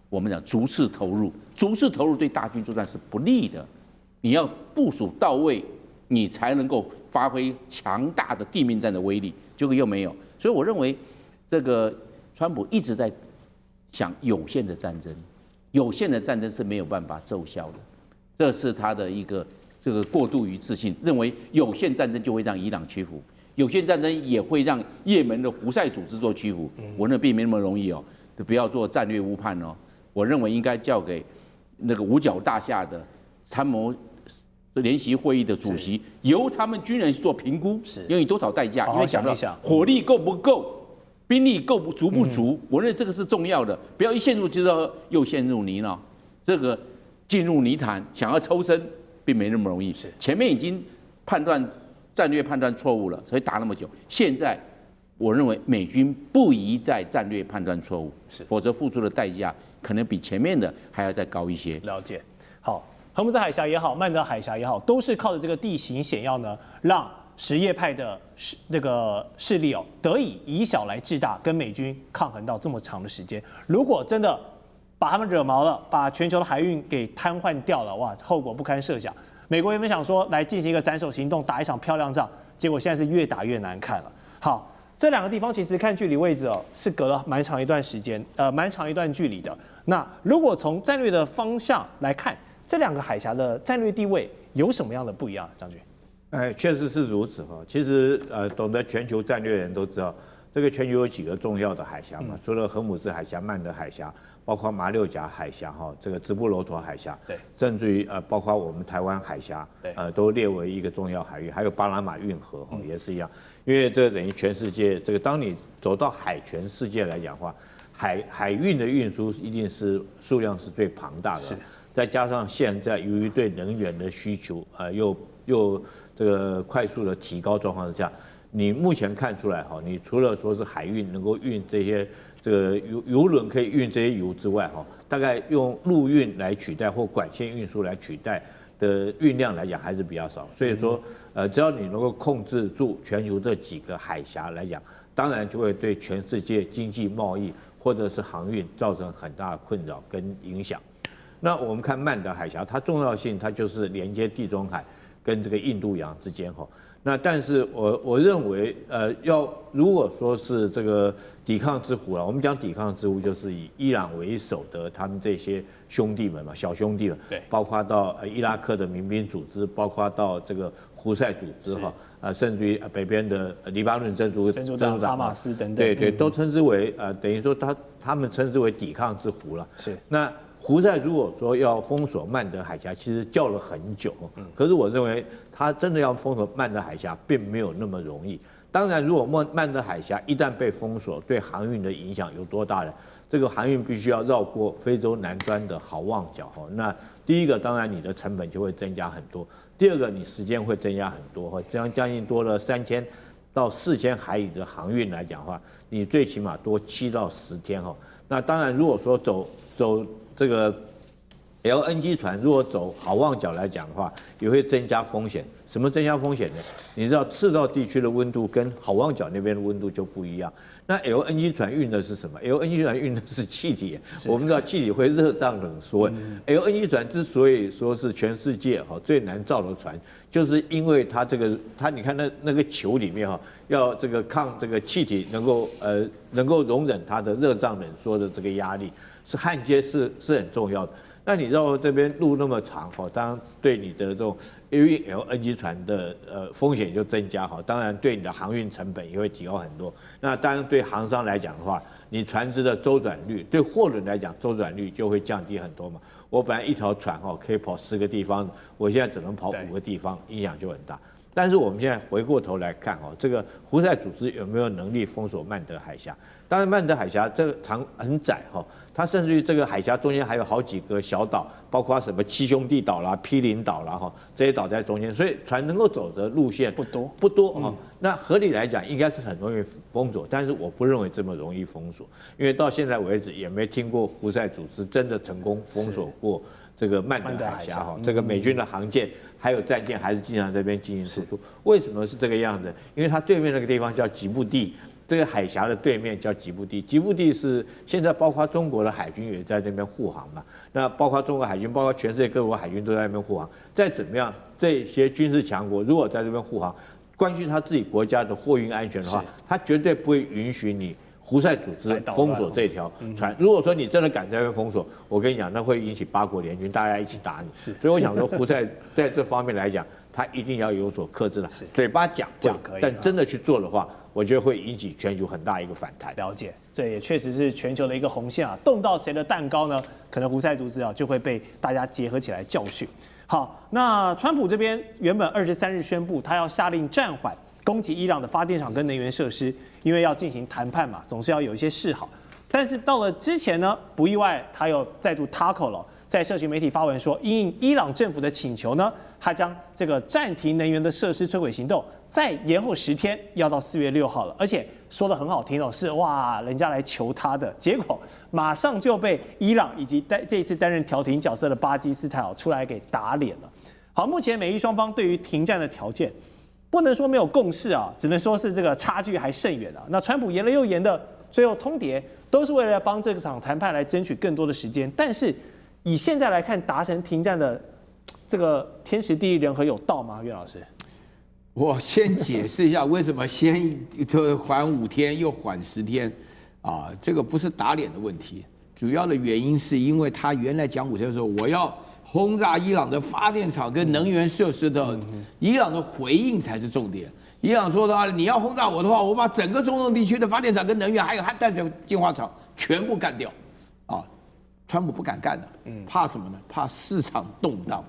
我们讲逐次投入对大军作战是不利的，你要部署到位，你才能够发挥强大的地面战的威力，结果又没有，所以我认为这个川普一直在想有限的战争。有限的战争是没有办法奏效的，这是他的一个这个过度于自信，认为有限战争就会让伊朗屈服，有限战争也会让也门的胡塞组织做屈服。我认为并没那么容易哦，不要做战略误判哦。我认为应该交给那个五角大厦的参谋联席会议的主席，由他们军人去做评估，用以多少代价，因为讲到火力够不够。兵力足不足？我认为这个是重要的，不要一陷入就是又陷入泥淖，这个进入泥潭，想要抽身并没那么容易。前面已经战略判断错误了，所以打那么久。现在我认为美军不宜再战略判断错误，否则付出的代价可能比前面的还要再高一些。了解。好，荷姆兹海峡也好，曼德海峡也好，都是靠着这个地形险要呢，让什叶派的那个势力得以以小来制大，跟美军抗衡到这么长的时间。如果真的把他们惹毛了，把全球的海运给瘫痪掉了，哇，后果不堪设想。美国原本想说来进行一个斩首行动，打一场漂亮仗，结果现在是越打越难看了。好，这两个地方其实看距离位置是隔了蛮长一段距离的。那如果从战略的方向来看，这两个海峡的战略地位有什么样的不一样？将军？确实是如此哈。其实懂得全球战略的人都知道，这个全球有几个重要的海峡嘛，除了荷姆斯海峡、曼德海峡，包括马六甲海峡哈，这个直布罗陀海峡，对，甚至于包括我们台湾海峡，对，都列为一个重要海域，还有巴拿马运河哈也是一样，因为这等于全世界这个，当你走到海权世界来讲的话，海运的运输一定是数量是最庞大的，是，再加上现在由于对能源的需求又这个快速的提高状况之下，你目前看出来哈，你除了说是海运能够运这些这个油轮可以运这些油之外哈，大概用陆运来取代或管线运输来取代的运量来讲还是比较少。所以说只要你能够控制住全球这几个海峡来讲，当然就会对全世界经济贸易或者是航运造成很大的困扰跟影响。那我们看曼德海峡，它重要性它就是连接地中海跟这个印度洋之间哈。那但是我认为如果说是这个抵抗之湖了，我们讲抵抗之湖就是以伊朗为首的他们这些兄弟们嘛，小兄弟们，对，包括到伊拉克的民兵组织，包括到这个胡塞组织哈，甚至于北边的黎巴嫩真主党、哈马斯等等，对，都称之为等于说他们称之为抵抗之湖了。是那。胡塞如果说要封锁曼德海峡，其实叫了很久，可是我认为他真的要封锁曼德海峡，并没有那么容易。当然，如果曼德海峡一旦被封锁，对航运的影响有多大呢？这个航运必须要绕过非洲南端的好望角，那第一个当然你的成本就会增加很多，第二个你时间会增加很多，这样将近多了3000到4000海里的航运来讲的话，你最起码多7到10天哈。那当然，如果说走这个 LNG 船如果走好望角来讲的话，也会增加风险。什么增加风险呢？你知道赤道地区的温度跟好望角那边的温度就不一样。那 LNG 船运的是什么 ？LNG 船运的是气体。我们知道气体会热胀冷缩。LNG 船之所以说是全世界最难造的船，就是因为它你看那个球里面要这个抗这个气体能够容忍它的热胀冷缩的这个压力。是焊接是很重要的。那你绕这边路那么长当然对你的这种因为 LNG 船的风险就增加当然对你的航运成本也会提高很多。那当然对航商来讲的话，你船只的周转率，对货轮来讲周转率就会降低很多嘛。我本来一条船可以跑10个地方，我现在只能跑5个地方，影响就很大。但是我们现在回过头来看这个胡塞组织有没有能力封锁曼德海峡？当然，曼德海峡这个长很窄它甚至于这个海峡中间还有好几个小岛，包括什么七兄弟岛啦、毗邻岛啦这些岛在中间，所以船能够走的路线不多那合理来讲，应该是很容易封锁，但是我不认为这么容易封锁，因为到现在为止也没听过胡塞组织真的成功封锁过这个曼德海峡这个美军的航舰还有战舰还是经常在这边进行输出。为什么是这个样子？因为它对面那个地方叫吉布地。这个海峡的对面叫吉布地，吉布地是现在包括中国的海军也在这边护航嘛，那包括中国海军，包括全世界各国海军都在那边护航。再怎么样，这些军事强国如果在这边护航，关系他自己国家的货运安全的话，他绝对不会允许你胡塞组织封锁这条船。如果说你真的敢在这边封锁，我跟你讲，那会引起8国联军，大家一起打你。所以我想说，胡塞在这方面来讲，他一定要有所克制的，嘴巴讲可以，但真的去做的话，我觉得会引起全球很大一个反弹。了解，这也确实是全球的一个红线动到谁的蛋糕呢？可能胡塞组织就会被大家结合起来教训。好，那川普这边原本23日宣布，他要下令暂缓攻击伊朗的发电厂跟能源设施，因为要进行谈判嘛，总是要有一些示好。但是到了之前呢，不意外，他又再度 tackle 了。在社群媒体发文说，因应伊朗政府的请求呢，他将这个暂停能源的设施摧毁行动再延后10天，要到4月6号了。而且说得很好听是哇，人家来求他的，结果马上就被伊朗以及这一次担任调停角色的巴基斯坦出来给打脸了。好，目前美伊双方对于停战的条件，不能说没有共识只能说是这个差距还甚远那川普延了又延的，最后通牒都是为了帮这场谈判来争取更多的时间，但是以现在来看，达成停战的这个天时地利人和有到吗？岳老师，我先解释一下为什么先缓5天又缓10天这个不是打脸的问题，主要的原因是因为他原来讲5天的时候，我要轰炸伊朗的发电厂跟能源设施的，伊朗的回应才是重点。伊朗说的话，你要轰炸我的话，我把整个中东地区的发电厂跟能源还有核弹的净化厂全部干掉，啊，川普不敢干的，怕什么呢？怕市场动荡。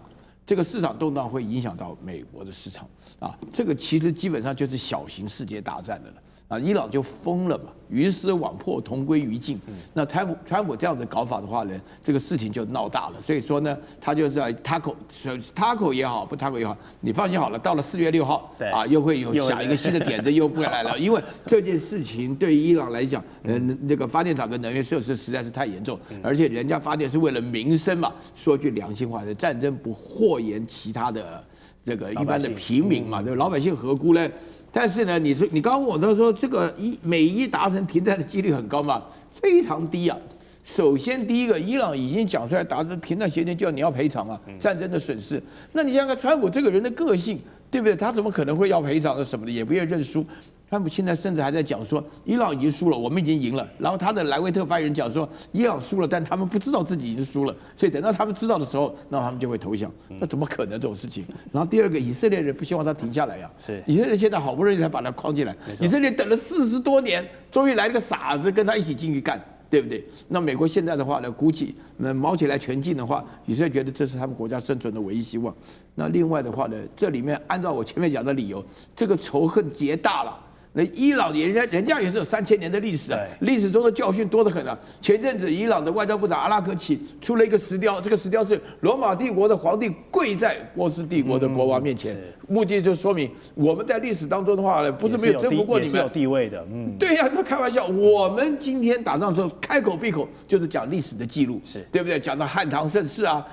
这个市场动荡会影响到美国的市场啊，这个其实基本上就是小型世界大战的了啊，伊朗就疯了嘛，鱼死网破，同归于尽。那川普这样子搞法的话呢，这个事情就闹大了。所以说呢，他就是要Taco 也好，不 Taco 也好，你放心好了，到了4月6号啊，又会有想一个新的点子又不来了，因为这件事情对于伊朗来讲，那个发电厂跟能源设施实在是太严重，而且人家发电是为了民生嘛。说句良心话，战争不祸延其他的这个一般的平民嘛，对吧？老百姓何辜呢？但是呢，你刚刚问我说这个美伊达成停战的几率很高吗？非常低啊。首先第一个，伊朗已经讲出来达成停战协定，就要你要赔偿啊，战争的损失。那你想想看，川普这个人的个性，对不对？他怎么可能会要赔偿的什么的，也不愿意认输。川普现在甚至还在讲说，伊朗已经输了，我们已经赢了。然后他的莱维特发言人讲说，伊朗输了，但他们不知道自己已经输了，所以等到他们知道的时候，那他们就会投降。那怎么可能这种事情？然后第二个，以色列人不希望他停下来呀，是以色列现在好不容易才把他框进来，以色列等了40多年，终于来了个傻子跟他一起进去干。对不对？那美国现在的话呢，估计毛起来全进的话，以色列觉得这是他们国家生存的唯一希望。那另外的话呢，这里面按照我前面讲的理由，这个仇恨结大了。那伊朗人家也是有3000年的历史啊，历史中的教训多得很啊。前阵子伊朗的外交部长阿拉克齐出了一个石雕，这个石雕是罗马帝国的皇帝跪在波斯帝国的国王面前，目的就说明我们在历史当中的话呢，不是没有征服过你们，是有地位的。对呀，他开玩笑，我们今天打仗的时候开口闭口就是讲历史的记录，是对不对？讲到汉唐盛世啊，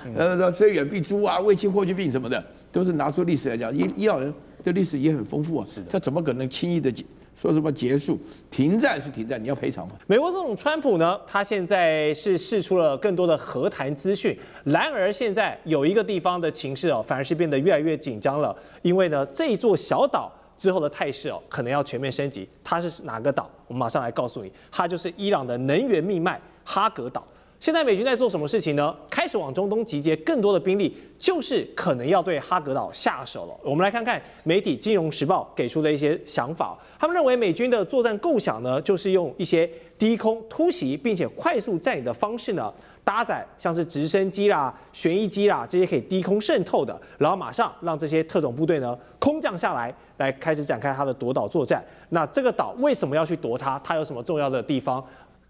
虽远必诛啊，卫青霍去病什么的，都是拿出历史来讲。伊朗人的历史也很丰富啊，他怎么可能轻易的说什么结束？停战是停战，你要赔偿吗？美国总统川普呢，他现在是释出了更多的和谈资讯，然而现在有一个地方的情势反而是变得越来越紧张了，因为呢，这一座小岛之后的态势可能要全面升级。它是哪个岛？我们马上来告诉你，它就是伊朗的能源命脉哈格岛。现在美军在做什么事情呢？开始往中东集结更多的兵力，就是可能要对哈格岛下手了。我们来看看媒体《金融时报》给出的一些想法。他们认为美军的作战构想呢，就是用一些低空突袭并且快速占领的方式呢，搭载像是直升机啦、旋翼机啦这些可以低空渗透的，然后马上让这些特种部队呢空降下来开始展开它的夺岛作战。那这个岛为什么要去夺它？它有什么重要的地方？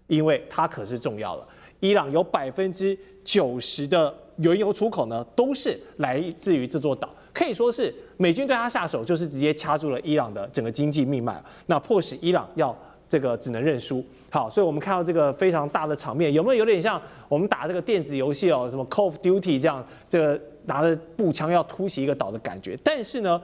因为它可是重要了。伊朗有90%的原油出口呢，都是来自于这座岛，可以说是美军对他下手，就是直接掐住了伊朗的整个经济命脉，那迫使伊朗要这个只能认输。好，所以我们看到这个非常大的场面，有没有点像我们打这个电子游戏什么 Call of Duty 这样，这个拿着步枪要突袭一个岛的感觉？但是呢，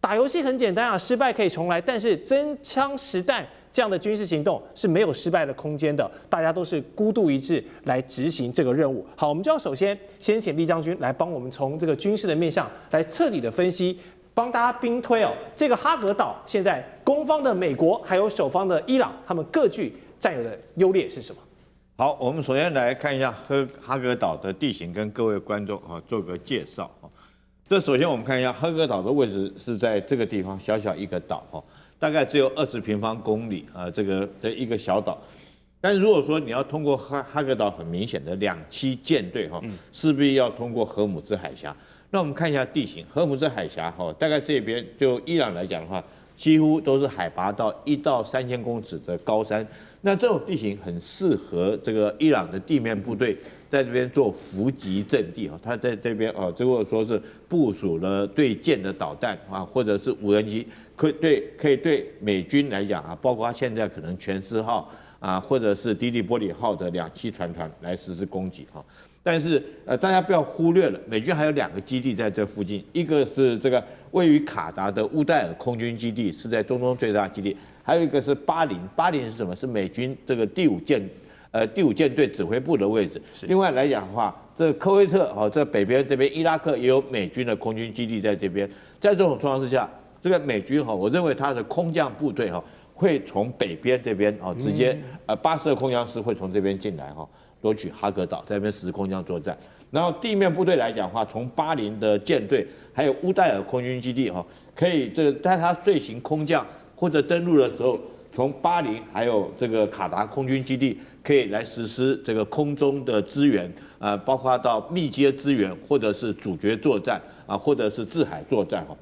打游戏很简单啊，失败可以重来，但是真枪实弹这样的军事行动是没有失败的空间的，大家都是孤注一掷来执行这个任务。好，我们就要先请厉将军来帮我们从这个军事的面向来彻底的分析，帮大家兵推这个哈格岛现在攻方的美国还有守方的伊朗，他们各具占有的优劣是什么？好，我们首先来看一下哈格岛的地形，跟各位观众做个介绍。这首先我们看一下哈格岛的位置是在这个地方，小小一个岛大概只有20平方公里这个的一个小岛。但是如果说你要通过哈格岛，很明显的2栖舰队势必要通过荷姆兹海峡。那我们看一下地形，荷姆兹海峡大概这边就伊朗来讲的话，几乎都是海拔到1到3000公尺的高山。那这种地形很适合这个伊朗的地面部队在这边做伏击阵地他在这边如果说是部署了对舰的导弹或者是无人机，可以对美军来讲包括他现在可能全4号或者是迪利波里号的2栖船团来实施攻击但是大家不要忽略了，美军还有2个基地在这附近，一个是这个位于卡达的乌代尔空军基地，是在中东最大基地，还有一个是巴林是什么？是美军这个第5舰队指挥部的位置。另外来讲的话，这个科威特这北边这边伊拉克也有美军的空军基地在这边。在这种状况之下，这个美军我认为他的空降部队会从北边这边直接巴斯的空降师会从这边进来夺取哈格岛，在那边实施空降作战。然后地面部队来讲的话，从巴林的舰队还有乌代尔空军基地哈，可以在它遂行空降或者登陆的时候，从巴林还有这个卡达空军基地可以来实施这个空中的支援，包括到密接支援或者是主角作战啊，或者是制海作战哈。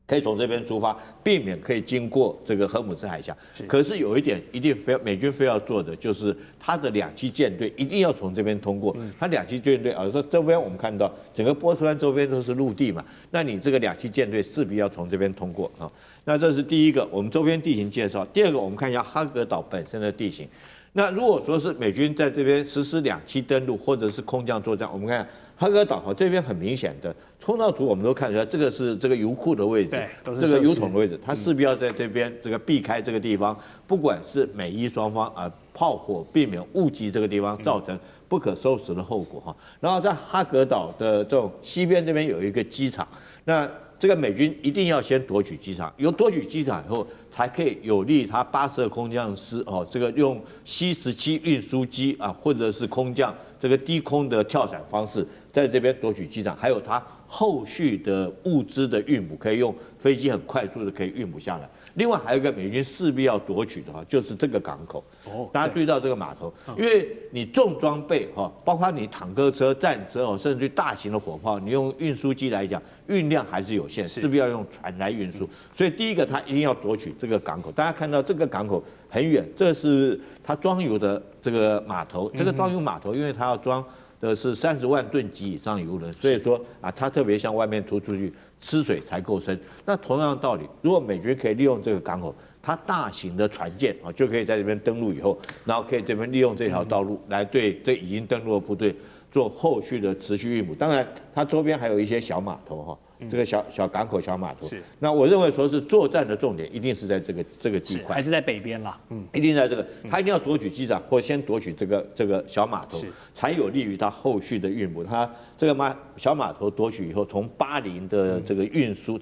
可以从这边出发，避免可以经过这个荷姆斯海峡。可是有一点一定美军非要做的，就是它的两栖舰队一定要从这边通过。它两栖舰队说这边我们看到整个波斯湾周边都是陆地嘛，那你这个两栖舰队势必要从这边通过啊。那这是第一个，我们周边地形介绍。第二个，我们看一下哈格岛本身的地形。那如果说是美军在这边实施两栖登陆或者是空降作战，我们看哈格岛这边很明显的冲到图我们都看出来，这个是这个油库的位置，这个油桶的位置，它势必要在这边这个避开这个地方，不管是美伊双方炮火，避免误击这个地方，造成不可收拾的后果哈。然后在哈格岛的这种西边这边有一个机场，那这个美军一定要先夺取机场，有夺取机场以后，才可以有利他82空降师这个用 C-17运输机或者是空降这个低空的跳伞方式，在这边夺取机场，还有它后续的物资的运补，可以用飞机很快速的可以运补下来。另外还有一个美军势必要夺取的就是这个港口。大家注意到这个码头，因为你重装备包括你坦克车、战车甚至大型的火炮，你用运输机来讲，运量还是有限，势必要用船来运输。所以第一个，它一定要夺取这个港口。大家看到这个港口很远，这是它装油的这个码头。这个装油码头，因为它要装的是30万吨级以上油轮，所以说它特别向外面突出去，吃水才够深。那同样的道理，如果美军可以利用这个港口，它大型的船舰就可以在这边登陆以后，然后可以这边利用这条道路来对这已经登陆的部队做后续的持续运补。当然，它周边还有一些小码头这个小港口、小码头。是。那我认为说是作战的重点一定是在这个地块，还是在北边啦。一定在这个，他一定要夺取机场，或先夺取这个小码头，才有利于他后续的运补。他这个小码头夺取以后，从巴林的这个运输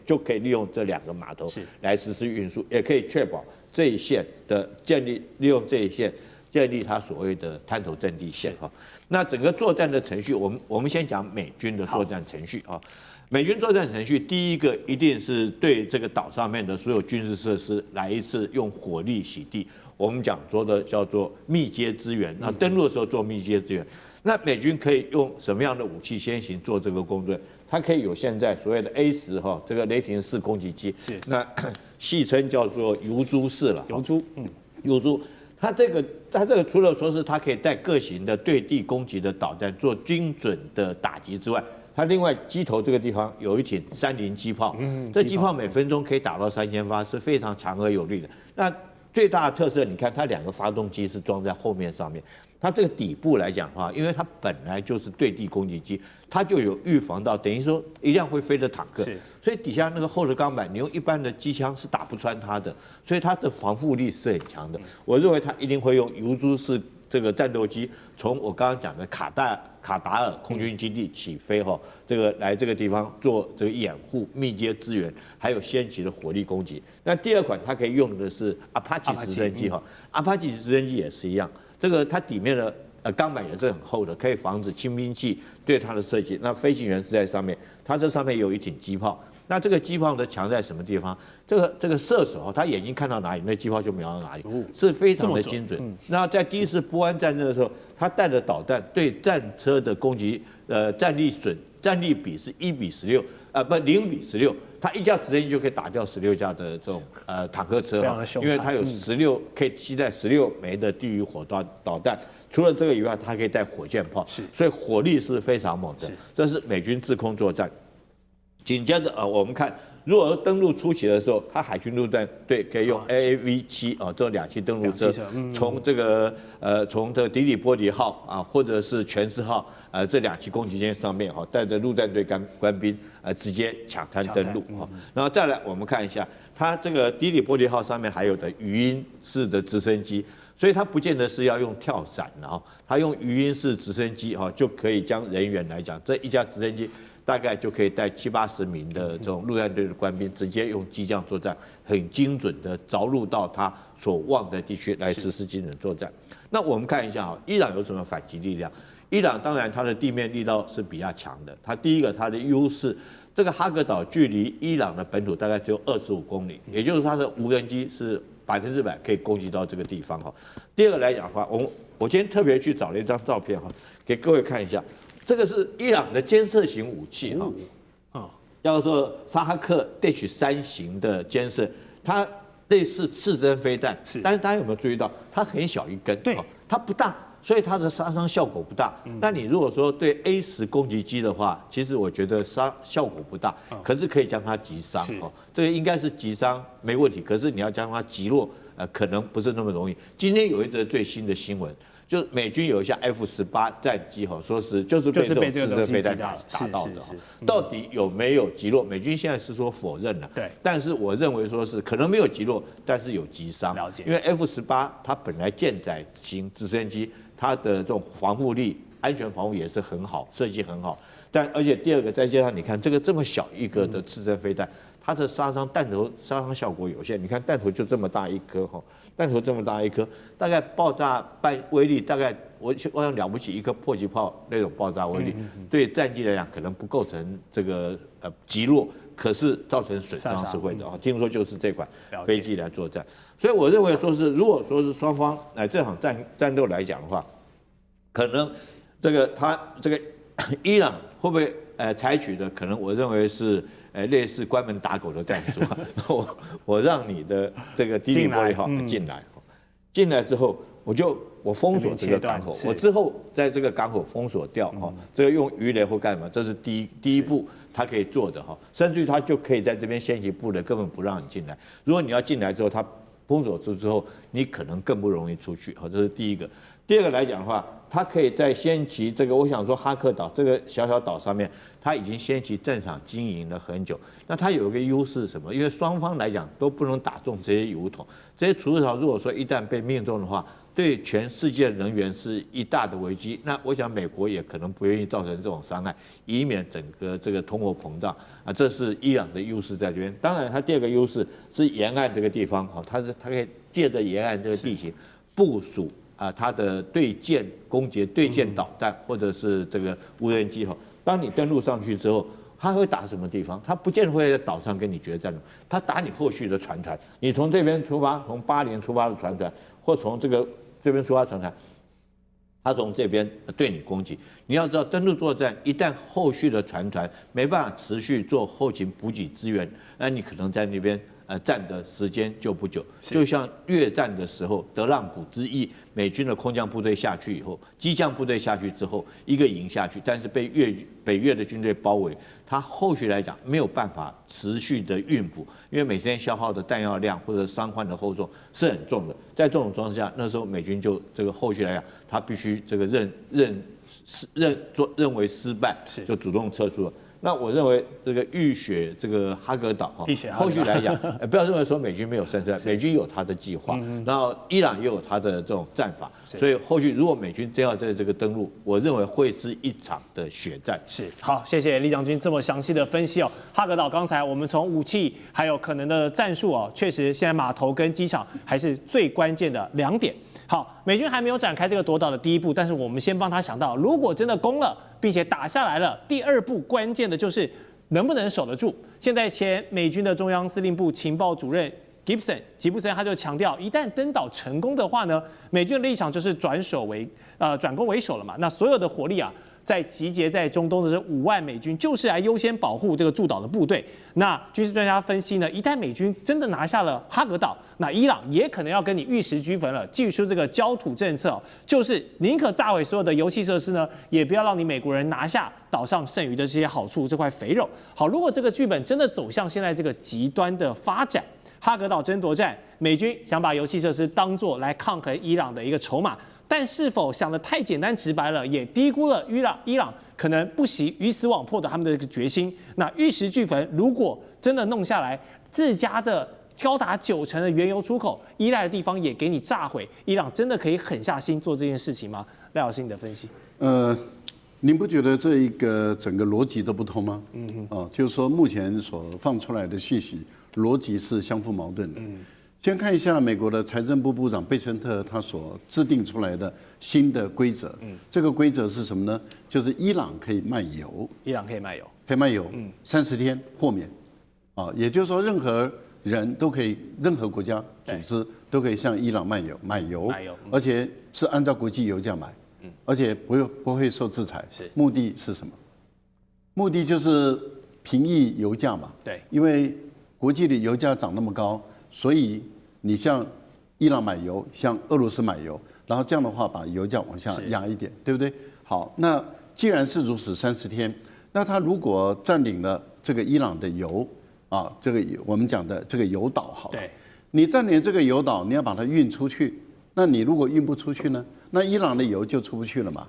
就可以利用这2个码头来实施运输，也可以确保这一线的建立，利用这一线建立他所谓的滩头阵地线那整个作战的程序，我们先讲美军的作战程序美军作战程序，第一个一定是对这个岛上面的所有军事设施来一次用火力洗地。我们讲说的叫做密接支援，那登陆的时候做密接支援。那美军可以用什么样的武器先行做这个工作？它可以有现在所谓的 A10这个雷霆式攻击机，那戏称叫做油猪式了。油猪。它这个除了说是它可以带各型的对地攻击的导弹做精准的打击之外，它另外机头这个地方有一挺30机炮，这机炮每分钟可以打到3000发，是非常强而有力的。那最大的特色，你看它2个发动机是装在后面上面，它这个底部来讲的话，因为它本来就是对地攻击机，它就有预防到等于说一辆会飞的坦克，所以底下那个厚的钢板，你用一般的机枪是打不穿它的，所以它的防护力是很强的。我认为它一定会用油猪式这个战斗机，从我刚刚讲的卡达尔空军基地起飞这个来这个地方做这个掩护、密接支援，还有先期的火力攻击。那第2款它可以用的是阿帕奇直升机阿帕奇直升机也是一样，这个它底面的钢板也是很厚的，可以防止轻兵器对它的射击。那飞行员是在上面，它这上面有一挺机炮。那这个机炮的强在什么地方？这个射手他眼睛看到哪里，那机炮就瞄到哪里，是非常的精准。那在第1次波湾战争的时候，他带着导弹对战车的攻击，战力比是1:16，不0:16，他一架直升机就可以打掉16架的这种坦克车因为它有可以携带16枚的地狱火导弹。除了这个以外，它可以带火箭炮，所以火力是非常猛的。这是美军制空作战。紧接着我们看，如果登陆初期的时候，它海军陆战队可以用 AAV7这2栖登陆车，从这个迪里波迪号或者是全斯号这2栖攻击舰上面带着陆战队官兵直接抢滩登陆然后再来我们看一下，它这个迪里波迪号上面还有的语音式的直升机。所以它不见得是要用跳伞它用语音式直升机就可以将人员来讲，这一架直升机大概就可以带70-80名的这种陆战队的官兵，直接用机降作战，很精准的着陆到他所望的地区来实施精准作战。那我们看一下伊朗有什么反击力量？伊伊朗当然它的地面力道是比较强的，它第一个它的优势，这个哈格岛距离伊朗的本土大概只有25公里，也就是它的无人机是100%可以攻击到这个地方哈。第二个来讲的话，我今天特别去找了一张照片哈，给各位看一下，这个是伊朗的监测型武器哈，叫做沙哈克 H3型的监测，它类似刺针飞弹，但是大家有没有注意到，它很小一根，对，它不大。所以它的杀伤效果不大。那你如果说对 A10攻击机的话，其实我觉得效果不大，可是可以将它击伤。这个应该是击伤没问题，可是你要将它击落，可能不是那么容易。今天有一则最新的新闻，就是美军有一架 F-18战机说是就是被这种刺针飞弹打到的。到底有没有击落？美军现在是说否认了。对。但是我认为说是可能没有击落，但是有击伤。了解。因为 F-18它本来舰载型直升机。它的这种防护力、安全防护也是很好，设计很好。但而且第二个，再加上你看这个这么小一个的刺针飞弹，它的弹头杀伤效果有限。你看弹头就这么大一颗弹头这么大一颗，大概爆炸威力大概我想了不起一颗迫击炮那种爆炸威力，对战机来讲可能不构成这个击落，可是造成损伤是会的。听说就是这款飞机来作战。所以我认为说是，如果说是双方这场战斗来讲的话，可能这个伊朗会不会采取的，可能我认为是类似关门打狗的战术。我让你的这个低密玻璃进来之后，我封锁这个港口，我之后在这个港口封锁掉这个用鱼雷或干嘛，这是第一步他可以做的甚至于他就可以在这边先行布雷，根本不让你进来。如果你要进来之后，他封锁住之后，你可能更不容易出去。这是第一个。第二个来讲的话，它可以在先期这个，我想说哈克岛这个小小岛上面，它已经先期战场经营了很久。那它有一个优势是什么？因为双方来讲都不能打中这些油桶，这些储油槽如果说一旦被命中的话，对全世界能源是一大的危机。那我想美国也可能不愿意造成这种伤害，以免整个这个通货膨胀这是伊朗的优势在这边。当然，它第二个优势是沿岸这个地方它可以借着沿岸这个地形部署它的对舰攻击、对舰导弹或者是这个无人机当你登陆上去之后，它会打什么地方？它不见得会在岛上跟你决战的，它打你后续的船团。你从这边出发，从巴林出发的船团，或从这边出发船团，它从这边对你攻击。你要知道，登陆作战一旦后续的船团没办法持续做后勤补给支援，那你可能在那边战的时间就不久。就像越战的时候，德浪谷之役，美军的空降部队下去以后，机降部队下去之后，一个营下去，但是被北越的军队包围，它后续来讲没有办法持续的运补，因为每天消耗的弹药量或者伤患的厚重是很重的。在这种状况下，那时候美军就这个后续来讲，他必须这个认为失败，就主动撤出了。那我认为这个浴血这个哈格岛后续来讲，不要认为说美军没有胜算，美军有他的计划，然后伊朗也有他的这种战法，所以后续如果美军真要在这个登陆，我认为会是一场的血战。是，好，谢谢李将军这么详细的分析哈格岛刚才我们从武器还有可能的战术确实现在码头跟机场还是最关键的2点。好，美军还没有展开这个夺岛的第一步，但是我们先帮他想到，如果真的攻了，并且打下来了，第2步关键的就是能不能守得住。现在前美军的中央司令部情报主任吉布森他就强调，一旦登岛成功的话呢，美军的立场就是转攻为守了嘛。那所有的火力在集结在中东的这5万美军，就是来优先保护这个驻岛的部队。那军事专家分析呢，一旦美军真的拿下了哈格岛，那伊朗也可能要跟你玉石俱焚了。寄出这个焦土政策，就是宁可炸毁所有的油气设施呢，也不要让你美国人拿下岛上剩余的这些好处，这块肥肉。好，如果这个剧本真的走向现在这个极端的发展，哈格岛争夺战，美军想把油气设施当作来抗衡伊朗的一个筹码。但是否想得太简单直白了，也低估了伊朗可能不惜鱼死网破的他们的一个决心。那玉石俱焚，如果真的弄下来，自家的高达90%的原油出口依赖的地方也给你炸毁，伊朗真的可以狠下心做这件事情吗？赖老师，你的分析？您不觉得这一个整个逻辑都不通吗？就是说目前所放出来的讯息逻辑是相互矛盾的。先看一下美国的财政部部长贝森特他所制定出来的新的规则。这个规则是什么呢？就是伊朗可以卖油，伊朗可以卖油， 30天豁免。也就是说，任何人都可以，任何国家组织都可以向伊朗买油，而且是按照国际油价买，而且不会受制裁。目的是什么？目的就是平抑油价嘛。对，因为国际的油价涨那么高，所以你向伊朗买油，向俄罗斯买油，然后这样的话把油价往下压一点，对不对？好，那既然是如此，30天，那他如果占领了这个伊朗的油这个我们讲的这个油岛，好了，你占领这个油岛，你要把它运出去，那你如果运不出去呢？那伊朗的油就出不去了嘛。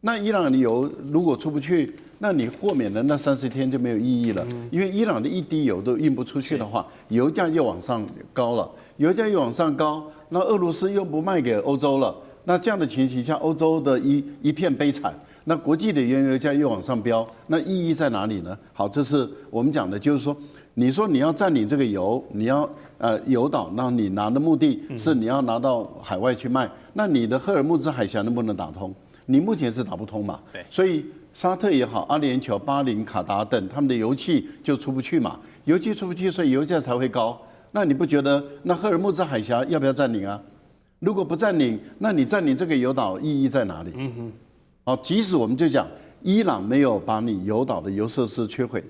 那伊朗的油如果出不去，那你豁免的那30天就没有意义了，因为伊朗的一滴油都运不出去的话，油价又往上高了，油价又往上高，那俄罗斯又不卖给欧洲了，那这样的情形下，欧洲的一片悲惨，那国际的原油价又往上飙，那意义在哪里呢？好，这是我们讲的，就是说，你说你要占领这个油，你要油岛，那你拿的目的是你要拿到海外去卖，那你的赫尔木兹海峡能不能打通？你目前是打不通嘛？所以沙特也好，阿联酋、巴林、卡达等，他们的油气就出不去嘛，油气出不去，所以油价才会高。那你不觉得那赫尔木兹海峡要不要占领啊？如果不占领，那你占领这个油岛意义在哪里？好，即使我们就讲伊朗没有把你油岛的油设施摧毁，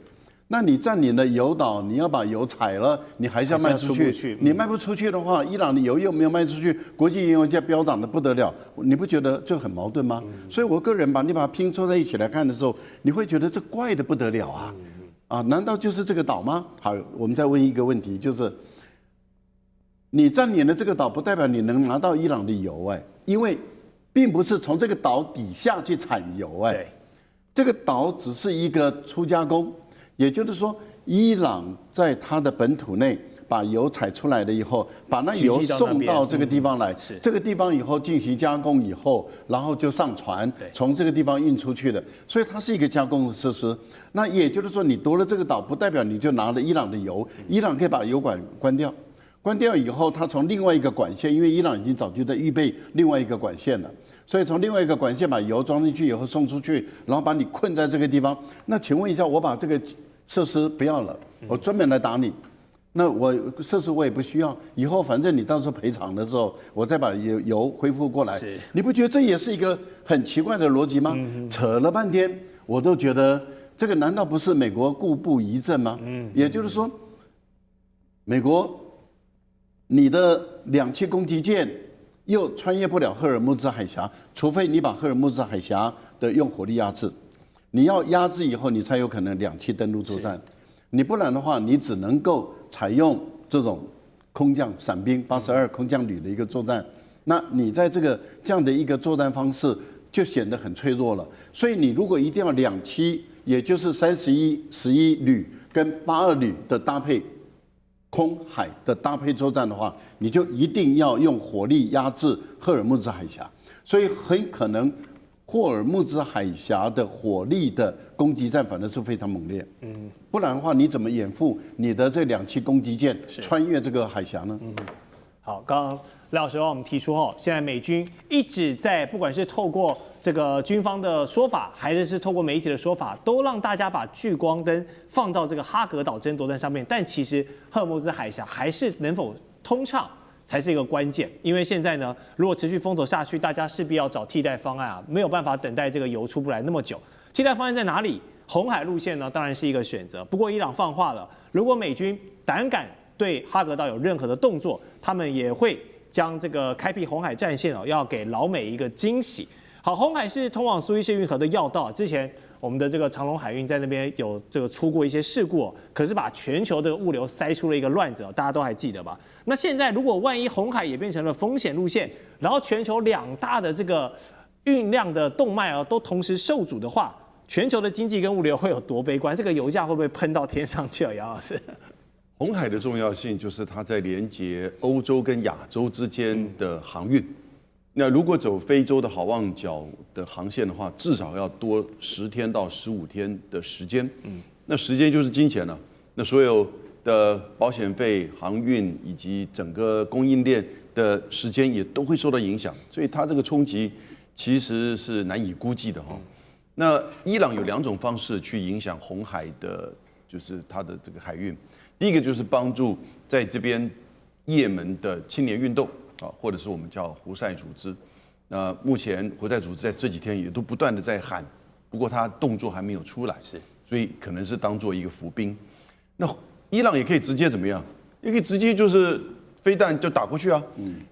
那你占领了油岛，你要把油采了，你还是要卖出去。你卖不出去的话，伊朗的油又没有卖出去，国际原油价飙涨的不得了，你不觉得这很矛盾吗？所以我个人你把它拼凑在一起来看的时候，你会觉得这怪的不得了啊！难道就是这个岛吗？好，我们再问一个问题，就是你占领了这个岛，不代表你能拿到伊朗的油因为并不是从这个岛底下去产油这个岛只是一个初加工。也就是说，伊朗在它的本土内把油采出来了以后，把那油送到这个地方来，这个地方以后进行加工以后，然后就上船，从这个地方运出去的，所以它是一个加工的设施。那也就是说，你夺了这个岛，不代表你就拿了伊朗的油，伊朗可以把油管关掉，关掉以后，它从另外一个管线，因为伊朗已经早就在预备另外一个管线了。所以从另外一个管线把油装进去以后送出去，然后把你困在这个地方。那请问一下，我把这个设施不要了，我专门来打你，那我设施我也不需要，以后反正你到时候赔偿的时候，我再把油恢复过来。你不觉得这也是一个很奇怪的逻辑吗？扯了半天，我都觉得这个难道不是美国故布疑阵吗？也就是说，美国你的2栖攻击舰又穿越不了赫尔木兹海峡，除非你把赫尔木兹海峡的用火力压制。你要压制以后，你才有可能2栖登陆作战。你不然的话，你只能够采用这种空降伞兵82空降旅的一个作战。那你在这样的一个作战方式就显得很脆弱了。所以你如果一定要2栖，也就是31旅跟82旅的搭配，空海的搭配作战的话，你就一定要用火力压制赫尔木兹海峡。所以很可能霍尔木兹海峡的火力的攻击战反而是非常猛烈，不然的话你怎么掩护你的这2栖攻击舰穿越这个海峡呢？好，刚刚赖老师帮我们提出现在美军一直在不管是透过这个军方的说法，还是透过媒体的说法，都让大家把聚光灯放到这个哈格岛争夺战上面，但其实赫尔木兹海峡还是能否通畅才是一个关键，因为现在呢，如果持续封锁下去，大家势必要找替代方案没有办法等待这个油出不来那么久。替代方案在哪里？红海路线呢，当然是一个选择。不过伊朗放话了，如果美军胆敢对哈格岛有任何的动作，他们也会将这个开辟红海战线要给老美一个惊喜。好，红海是通往苏伊士运河的要道，之前我们的这个长荣海运在那边有这个出过一些事故可是把全球的物流塞出了一个乱子大家都还记得吧？那现在如果万一红海也变成了风险路线，然后全球2大的这个运量的动脉都同时受阻的话，全球的经济跟物流会有多悲观？这个油价会不会喷到天上去杨老师？红海的重要性就是它在连接欧洲跟亚洲之间的航运。那如果走非洲的好望角的航线的话，至少要多10天到15天的时间。那时间就是金钱了。那所有的保险费、航运以及整个供应链的时间也都会受到影响，所以它这个冲击其实是难以估计的哈。那伊朗有2种方式去影响红海的，就是它的这个海运。第一个就是帮助在这边也门的青年运动啊，或者是我们叫胡塞组织。那目前胡塞组织在这几天也都不断的在喊，不过它动作还没有出来，所以可能是当做一个伏兵。那伊朗也可以直接怎么样？也可以直接就是飞弹就打过去啊，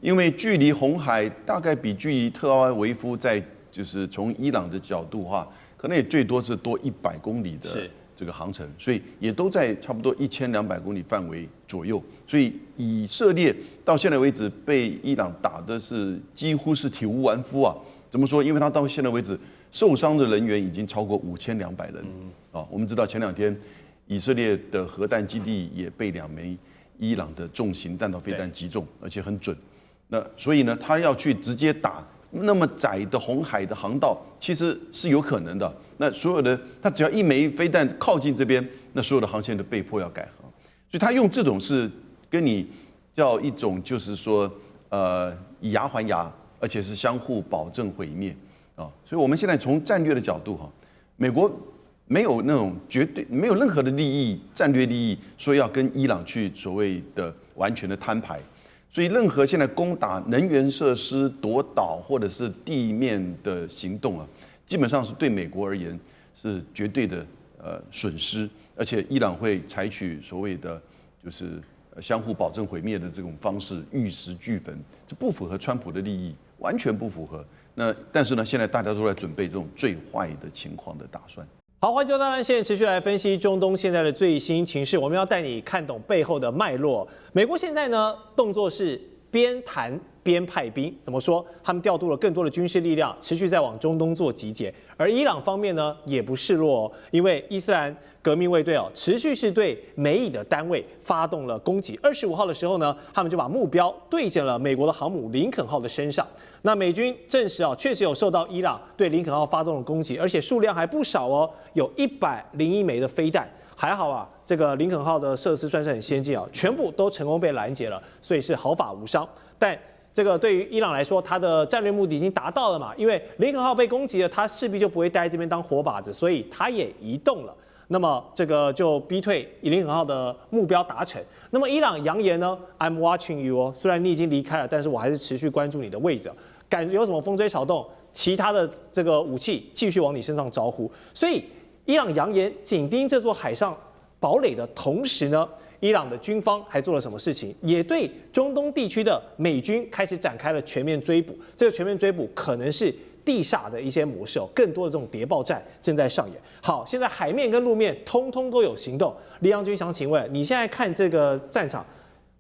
因为距离红海大概比距离特拉维夫在就是从伊朗的角度的话，可能也最多是多100公里的这个航程，所以也都在差不多1200公里范围左右。所以以色列到现在为止被伊朗打的是几乎是体无完肤啊。怎么说？因为他到现在为止受伤的人员已经超过5200人啊。我们知道前2天以色列的核弹基地也被2枚伊朗的重型弹道飞弹击中，而且很准。那所以呢，他要去直接打那么窄的红海的航道，其实是有可能的。那所有的他只要1枚飞弹靠近这边，那所有的航线都被迫要改航。所以他用这种是跟你叫一种就是说以牙还牙，而且是相互保证毁灭啊。所以我们现在从战略的角度哈，美国没有那种绝对没有任何的利益战略利益说要跟伊朗去所谓的完全的摊牌。所以，任何现在攻打能源设施、夺岛或者是地面的行动啊，基本上是对美国而言是绝对的损失，而且伊朗会采取所谓的就是相互保证毁灭的这种方式，玉石俱焚，这不符合川普的利益，完全不符合。那但是呢，现在大家都在准备这种最坏的情况的打算。好，环球大乱线持续来分析中东现在的最新情势，我们要带你看懂背后的脉络。美国现在呢，动作是边谈边派兵，怎么说？他们调度了更多的军事力量，持续在往中东做集结。而伊朗方面呢，也不示弱哦，因为伊斯兰革命卫队哦，持续是对美以的单位发动了攻击。25号的时候呢，他们就把目标对准了美国的航母林肯号的身上。那美军证实啊，确实有受到伊朗对林肯号发动的攻击，而且数量还不少哦，有101枚的飞弹。还好啊，这个林肯号的设施算是很先进啊，全部都成功被拦截了，所以是毫发无伤。但这个对于伊朗来说，它的战略目的已经达到了嘛，因为林肯号被攻击了，它势必就不会待在这边当活靶子，所以它也移动了。那么这个就逼退林肯号的目标达成。那么伊朗扬言呢 ，I'm watching you 哦，虽然你已经离开了，但是我还是持续关注你的位置，敢有什么风吹草动，其他的这个武器继续往你身上招呼。所以伊朗扬言紧盯这座海上堡垒的同时呢，伊朗的军方还做了什么事情？也对中东地区的美军开始展开了全面追捕。这个全面追捕可能是地下的一些模式哦，更多的这种谍报战正在上演。好，现在海面跟陆面通通都有行动。李阳军想请问，你现在看这个战场，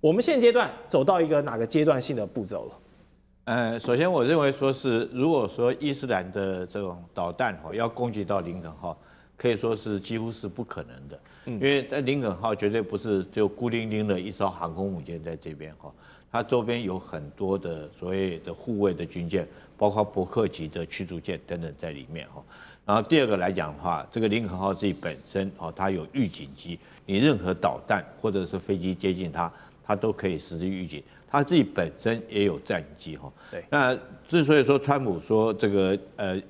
我们现阶段走到一个哪个阶段性的步骤了？首先我认为说是，如果说伊斯兰的这种导弹要攻击到林肯号，可以说是几乎是不可能的，因为在林肯号绝对不是就孤零零的一艘航空母舰在这边哈，它周边有很多的所谓的护卫的军舰，包括伯克级的驱逐舰等等在里面哈。然后第二个来讲的话，这个林肯号自己本身它有预警机，你任何导弹或者是飞机接近它，它都可以实施预警。它自己本身也有战机哈。对。那之所以说川普说这个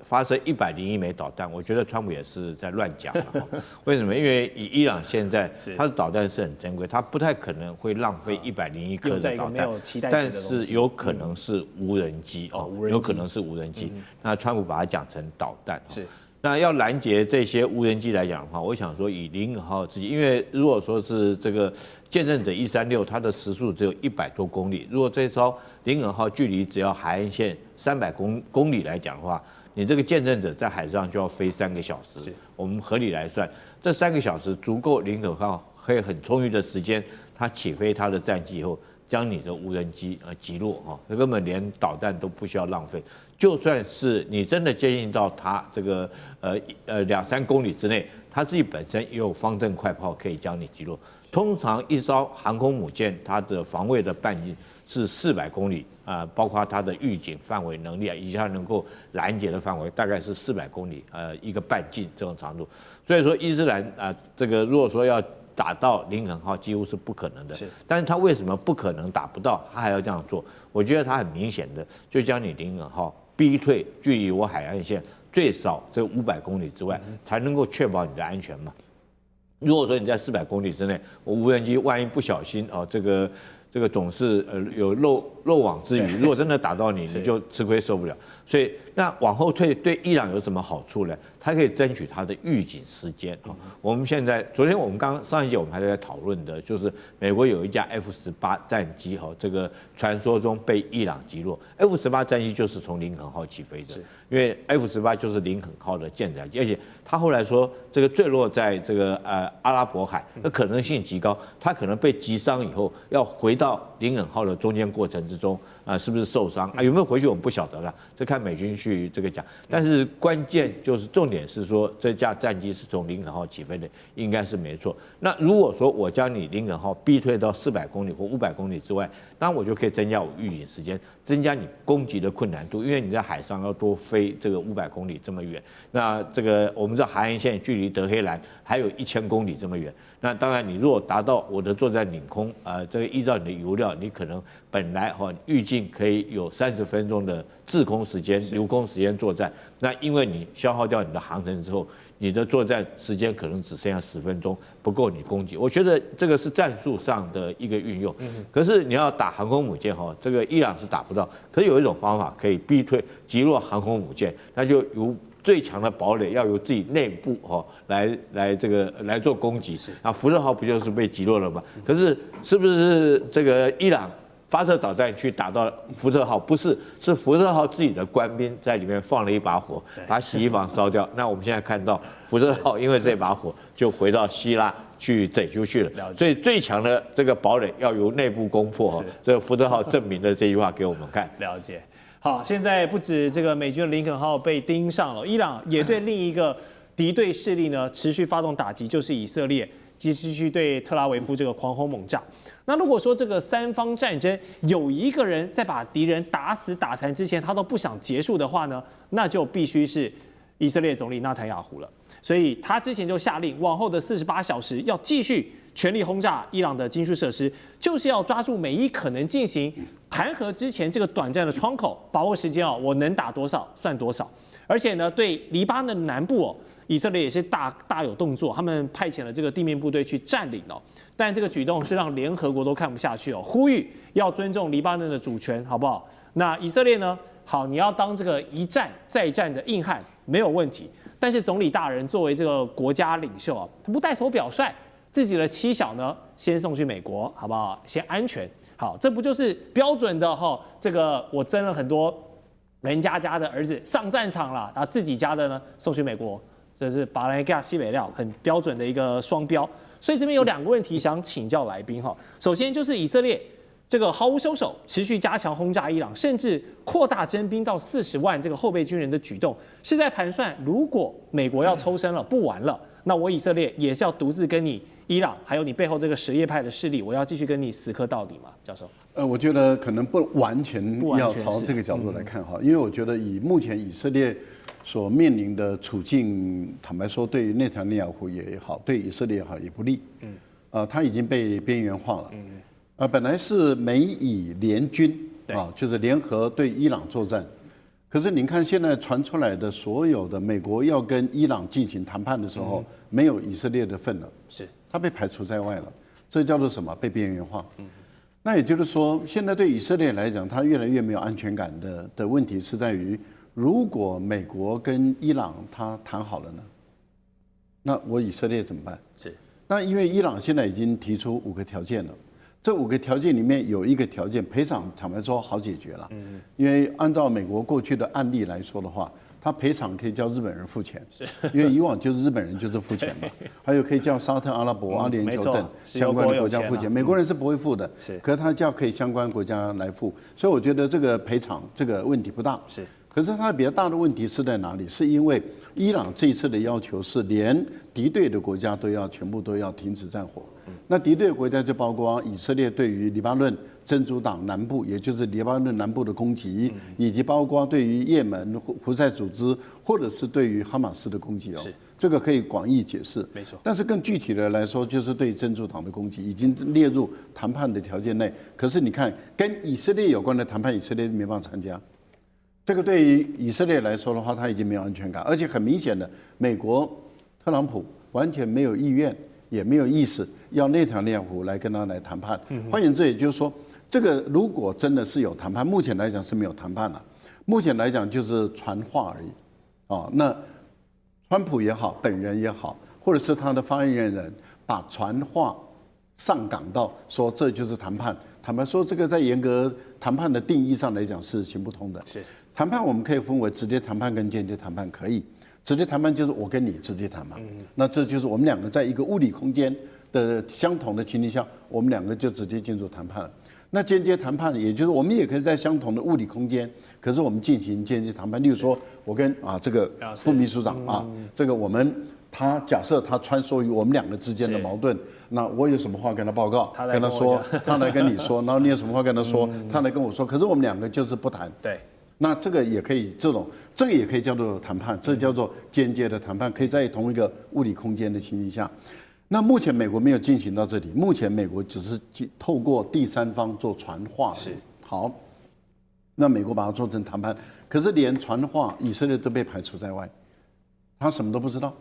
发射101枚导弹，我觉得川普也是在乱讲了哈。为什么？因为以伊朗现在它的导弹是很珍贵，它不太可能会浪费101颗的导弹，但是有可能是无人机有可能是无人机。那川普把它讲成导弹是。那要拦截这些无人机来讲的话，我想说以林肯号自己，因为如果说是这个见证者136，它的时速只有100多公里，如果这艘林肯号距离只要海岸线300公里来讲的话，你这个见证者在海上就要飞3个小时。我们合理来算，这3个小时足够林肯号可以很充裕的时间，它起飞它的战机以后，将你的无人机击落哈，根本连导弹都不需要浪费。就算是你真的接近到它这个2-3公里之内，它自己本身也有方阵快炮可以将你击落。通常一艘航空母舰它的防卫的半径是400公里包括它的预警范围能力以及它能够拦截的范围大概是400公里一个半径这种长度。所以说伊斯兰这个如果说要打到林肯号几乎是不可能的。但是他为什么不可能打不到，他还要这样做？我觉得他很明显的就将你林肯号逼退距离我海岸线最少这500公里之外，才能够确保你的安全嘛。如果说你在400公里之内，我无人机万一不小心这个总是有漏网之鱼，如果真的打到你，你就吃亏受不了。所以那往后退对伊朗有什么好处呢？它可以争取它的预警时间啊。我们现在昨天我们上一节我们还在讨论的，就是美国有一架 F-18战机哈，这个传说中被伊朗击落。F-18战机就是从林肯号起飞的，因为 F-18就是林肯号的舰载机，而且他后来说这个坠落在这个阿拉伯海，那可能性极高，它可能被击伤以后要回到林肯号的中间过程之中。是不是受伤啊？有没有回去我们不晓得了，这看美军去这个讲。但是关键就是重点是说，这架战机是从林肯号起飞的，应该是没错。那如果说我将你林肯号逼退到400公里或500公里之外，当然我就可以增加我预警时间，增加你攻击的困难度，因为你在海上要多飞这个500公里这么远。那这个我们知道海岸线距离德黑兰还有1000公里这么远。那当然，你如果达到我的作战领空，这个依照你的油料，你可能本来预计可以有30分钟的滞空时间、留空时间作战。那因为你消耗掉你的航程之后，你的作战时间可能只剩下10分钟，不够你攻击。我觉得这个是战术上的一个运用。可是你要打航空母舰这个伊朗是打不到。可是有一种方法可以逼退、击落航空母舰，那就由最强的堡垒要由自己内部来做攻击。啊，福特号不就是被击落了吗？可是是不是这个伊朗发射导弹去打到福特号？不是，是福特号自己的官兵在里面放了一把火，把洗衣房烧掉。那我们现在看到福特号因为这把火就回到希腊去拯救去了。所以最强的这个堡垒要由内部攻破。这个福特号证明了这句话给我们看。了解。好，现在不止这个美军的林肯号被盯上了，伊朗也对另一个敌对势力呢持续发动打击，就是以色列继续对特拉维夫这个狂轰猛炸。那如果说这个三方战争有一个人在把敌人打死打残之前，他都不想结束的话呢，那就必须是以色列总理纳坦雅胡了。所以他之前就下令，往后的48小时要继续全力轰炸伊朗的军事设施，就是要抓住每一可能进行弹劾之前这个短暂的窗口，把握时间我能打多少算多少。而且呢，对黎巴嫩南部以色列也是大有动作，他们派遣了这个地面部队去占领但这个举动是让联合国都看不下去呼吁要尊重黎巴嫩的主权，好不好？那以色列呢？好，你要当这个一战再战的硬汉没有问题，但是总理大人作为这个国家领袖他不带头表率，自己的妻小呢先送去美国，好不好？先安全。好，这不就是标准的这个我争了很多人家的儿子上战场了，然后自己家的呢送去美国，这是把人家西北料，很标准的一个双标。所以这边有2个问题想请教来宾首先就是以色列这个毫无收手，持续加强轰炸伊朗，甚至扩大征兵到40万这个后备军人的举动，是在盘算如果美国要抽身了，不玩了，那我以色列也是要独自跟你伊朗，还有你背后这个什叶派的势力，我要继续跟你死磕到底吗？教授？我觉得可能不完全要朝这个角度来看因为我觉得以目前以色列所面临的处境，坦白说，对于内塔尼亚胡也好，对以色列也好，也不利。他已经被边缘化了。本来是美以联军就是联合对伊朗作战，可是您看现在传出来的所有的美国要跟伊朗进行谈判的时候，没有以色列的份了，他被排除在外了，这叫做什么？被边缘化。那也就是说，现在对以色列来讲，他越来越没有安全感的问题是在于，如果美国跟伊朗他谈好了呢，那我以色列怎么办？那因为伊朗现在已经提出5个条件了，这5个条件里面有一个条件赔偿，坦白说好解决了，因为按照美国过去的案例来说的话，他赔偿可以叫日本人付钱，因为以往就是日本人就是付钱嘛，还有可以叫沙特阿拉伯、阿联酋等相关的国家付钱，美国人是不会付的，可是他叫可以相关国家来付，所以我觉得这个赔偿这个问题不大。可是它比较大的问题是在哪里？是因为伊朗这一次的要求是连敌对的国家全部都要停止战火。那敌对的国家就包括以色列对于黎巴嫩真主党南部，也就是黎巴嫩南部的攻击，以及包括对于也门胡塞组织或者是对于哈马斯的攻击哦。这个可以广义解释，没错。但是更具体的来说，就是对真主党的攻击已经列入谈判的条件内。可是你看，跟以色列有关的谈判，以色列没办法参加。这个对于以色列来说的话，他已经没有安全感，而且很明显的，美国特朗普完全没有意愿，也没有意识要内塔尼亚胡来跟他来谈判。换言之，也就是说，这个如果真的是有谈判，目前来讲是没有谈判了，目前来讲就是传话而已。哦，那川普也好，本人也好，或者是他的发言人，把传话上纲到说这就是谈判。坦白说，这个在严格谈判的定义上来讲是行不通的。是谈判我们可以分为直接谈判跟间接谈判，可以。直接谈判就是我跟你直接谈嘛，那这就是我们两个在一个物理空间的相同的情境下，我们两个就直接进入谈判了。那间接谈判，也就是我们也可以在相同的物理空间，可是我们进行间接谈判。例如说，我跟这个副秘书长这个他假设他穿梭于我们两个之间的矛盾，那我有什么话跟他报告，跟他说，他来跟你说，然后你有什么话跟他说，他来跟我说，可是我们两个就是不谈。对。那这个也可以，这个也可以叫做谈判，这叫做间接的谈判，可以在同一个物理空间的情形下。那目前美国没有进行到这里，目前美国只是透过第三方做传话。是好，那美国把它做成谈判，可是连传话，以色列都被排除在外，他什么都不知道，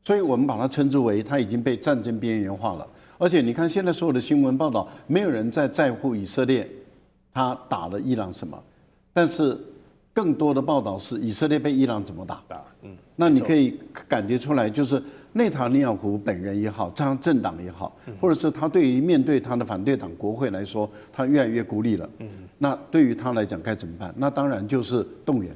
所以我们把它称之为他已经被战争边缘化了。而且你看现在所有的新闻报道，没有人在乎以色列他打了伊朗什么，但是更多的报道是以色列被伊朗怎么打。那你可以感觉出来，就是内塔尼亚胡本人也好，这样政党也好，或者是他对于面对他的反对党国会来说，他越来越孤立了。那对于他来讲该怎么办？那当然就是动员，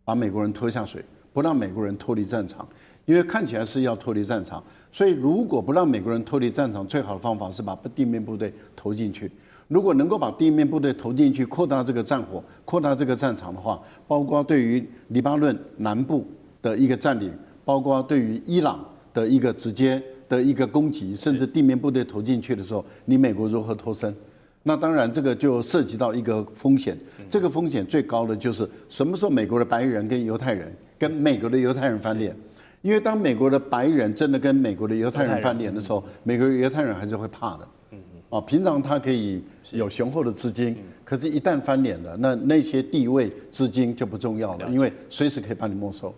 把美国人拖下水，不让美国人脱离战场，因为看起来是要脱离战场。所以如果不让美国人脱离战场，最好的方法是把地面部队投进去。如果能够把地面部队投进去，扩大这个战火，扩大这个战场的话，包括对于黎巴嫩南部的一个占领，包括对于伊朗的一个直接的一个攻击，甚至地面部队投进去的时候，你美国如何脱身？那当然这个就涉及到一个风险，这个风险最高的就是什么时候美国的白人跟犹太人跟美国的犹太人翻脸。因为当美国的白人真的跟美国的犹太人翻脸的时候，美国的犹太人还是会怕的。平常他可以有雄厚的资金，可是一旦翻脸了，那些地位资金就不重要了，因为随时可以把你没收。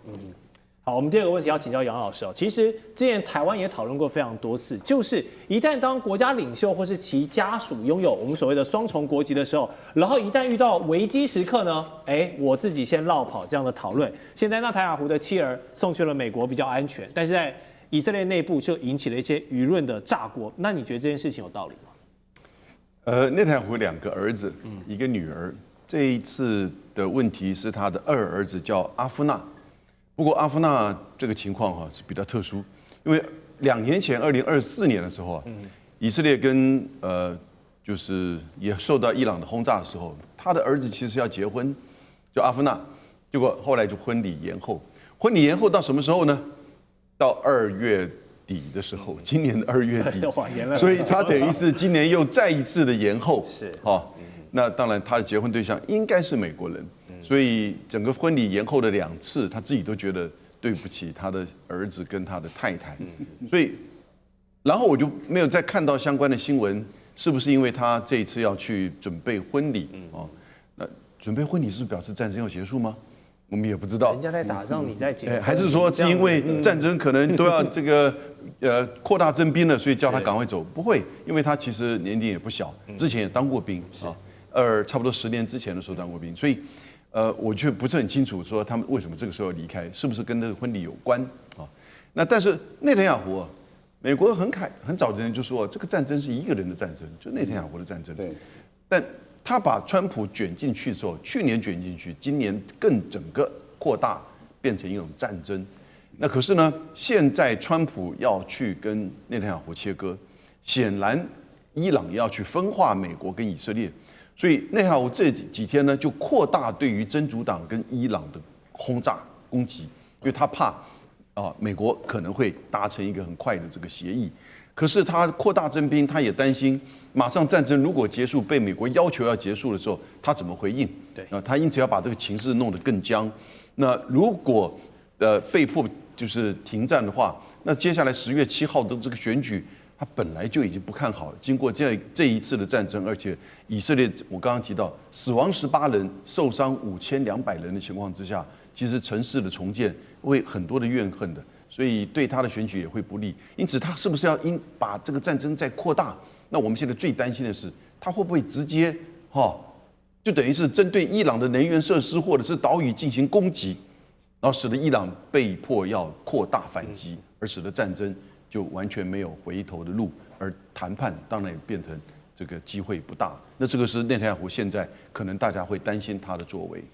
好，我们第二个问题要请教杨老师哦。其实之前台湾也讨论过非常多次，就是一旦当国家领袖或是其家属拥有我们所谓的双重国籍的时候，然后一旦遇到危机时刻呢，我自己先落跑这样的讨论。现在纳坦雅胡的妻儿送去了美国比较安全，但是在以色列内部就引起了一些舆论的炸锅。那你觉得这件事情有道理吗？内塔尼亚胡2个儿子，一个女儿。这一次的问题是他的2儿子叫阿夫纳。不过阿夫纳这个情况是比较特殊，因为2年前2024年的时候以色列跟就是也受到伊朗的轰炸的时候，他的儿子其实要结婚，叫阿夫纳，结果后来就婚礼延后。婚礼延后到什么时候呢？到2月底的时候，今年的2月底，所以他等于是今年又再一次的延后。是那当然他的结婚对象应该是美国人。所以整个婚礼延后的2次，他自己都觉得对不起他的儿子跟他的太太。所以，然后我就没有再看到相关的新闻，是不是因为他这一次要去准备婚礼？那准备婚礼是不是表示战争要结束吗？我们也不知道。人家在打仗，你在结婚，还是说是因为战争可能都要这个扩大征兵了，所以叫他赶快走？不会，因为他其实年龄也不小，之前也当过兵差不多10年之前的时候当过兵，所以。我却不是很清楚，说他们为什么这个时候要离开，是不是跟这个婚礼有关啊？那但是内塔尼亚胡，美国很早之前就说，这个战争是一个人的战争，就内塔尼亚胡的战争。对。但他把川普卷进去之后，去年卷进去，今年更整个扩大，变成一种战争。那可是呢，现在川普要去跟内塔尼亚胡切割，显然伊朗要去分化美国跟以色列。所以内塔尼亚胡这几天呢，就扩大对于真主党跟伊朗的轰炸攻击，因为他怕美国可能会达成一个很快的这个协议。可是他扩大征兵，他也担心马上战争如果结束，被美国要求要结束的时候，他怎么回应？对他因此要把这个情势弄得更僵。那如果被迫就是停战的话，那接下来10月7号的这个选举，他本来就已经不看好了。经过这一次的战争，而且以色列我刚刚提到死亡18人，受伤5200人的情况之下，其实城市的重建会很多的怨恨的，所以对他的选举也会不利。因此，他是不是要把这个战争再扩大？那我们现在最担心的是，他会不会直接就等于是针对伊朗的能源设施或者是岛屿进行攻击，然后使得伊朗被迫要扩大反击，而使得战争就完全没有回头的路，而谈判当然也变成这个机会不大。那这个是内塔尼亚胡现在可能大家会担心他的作为。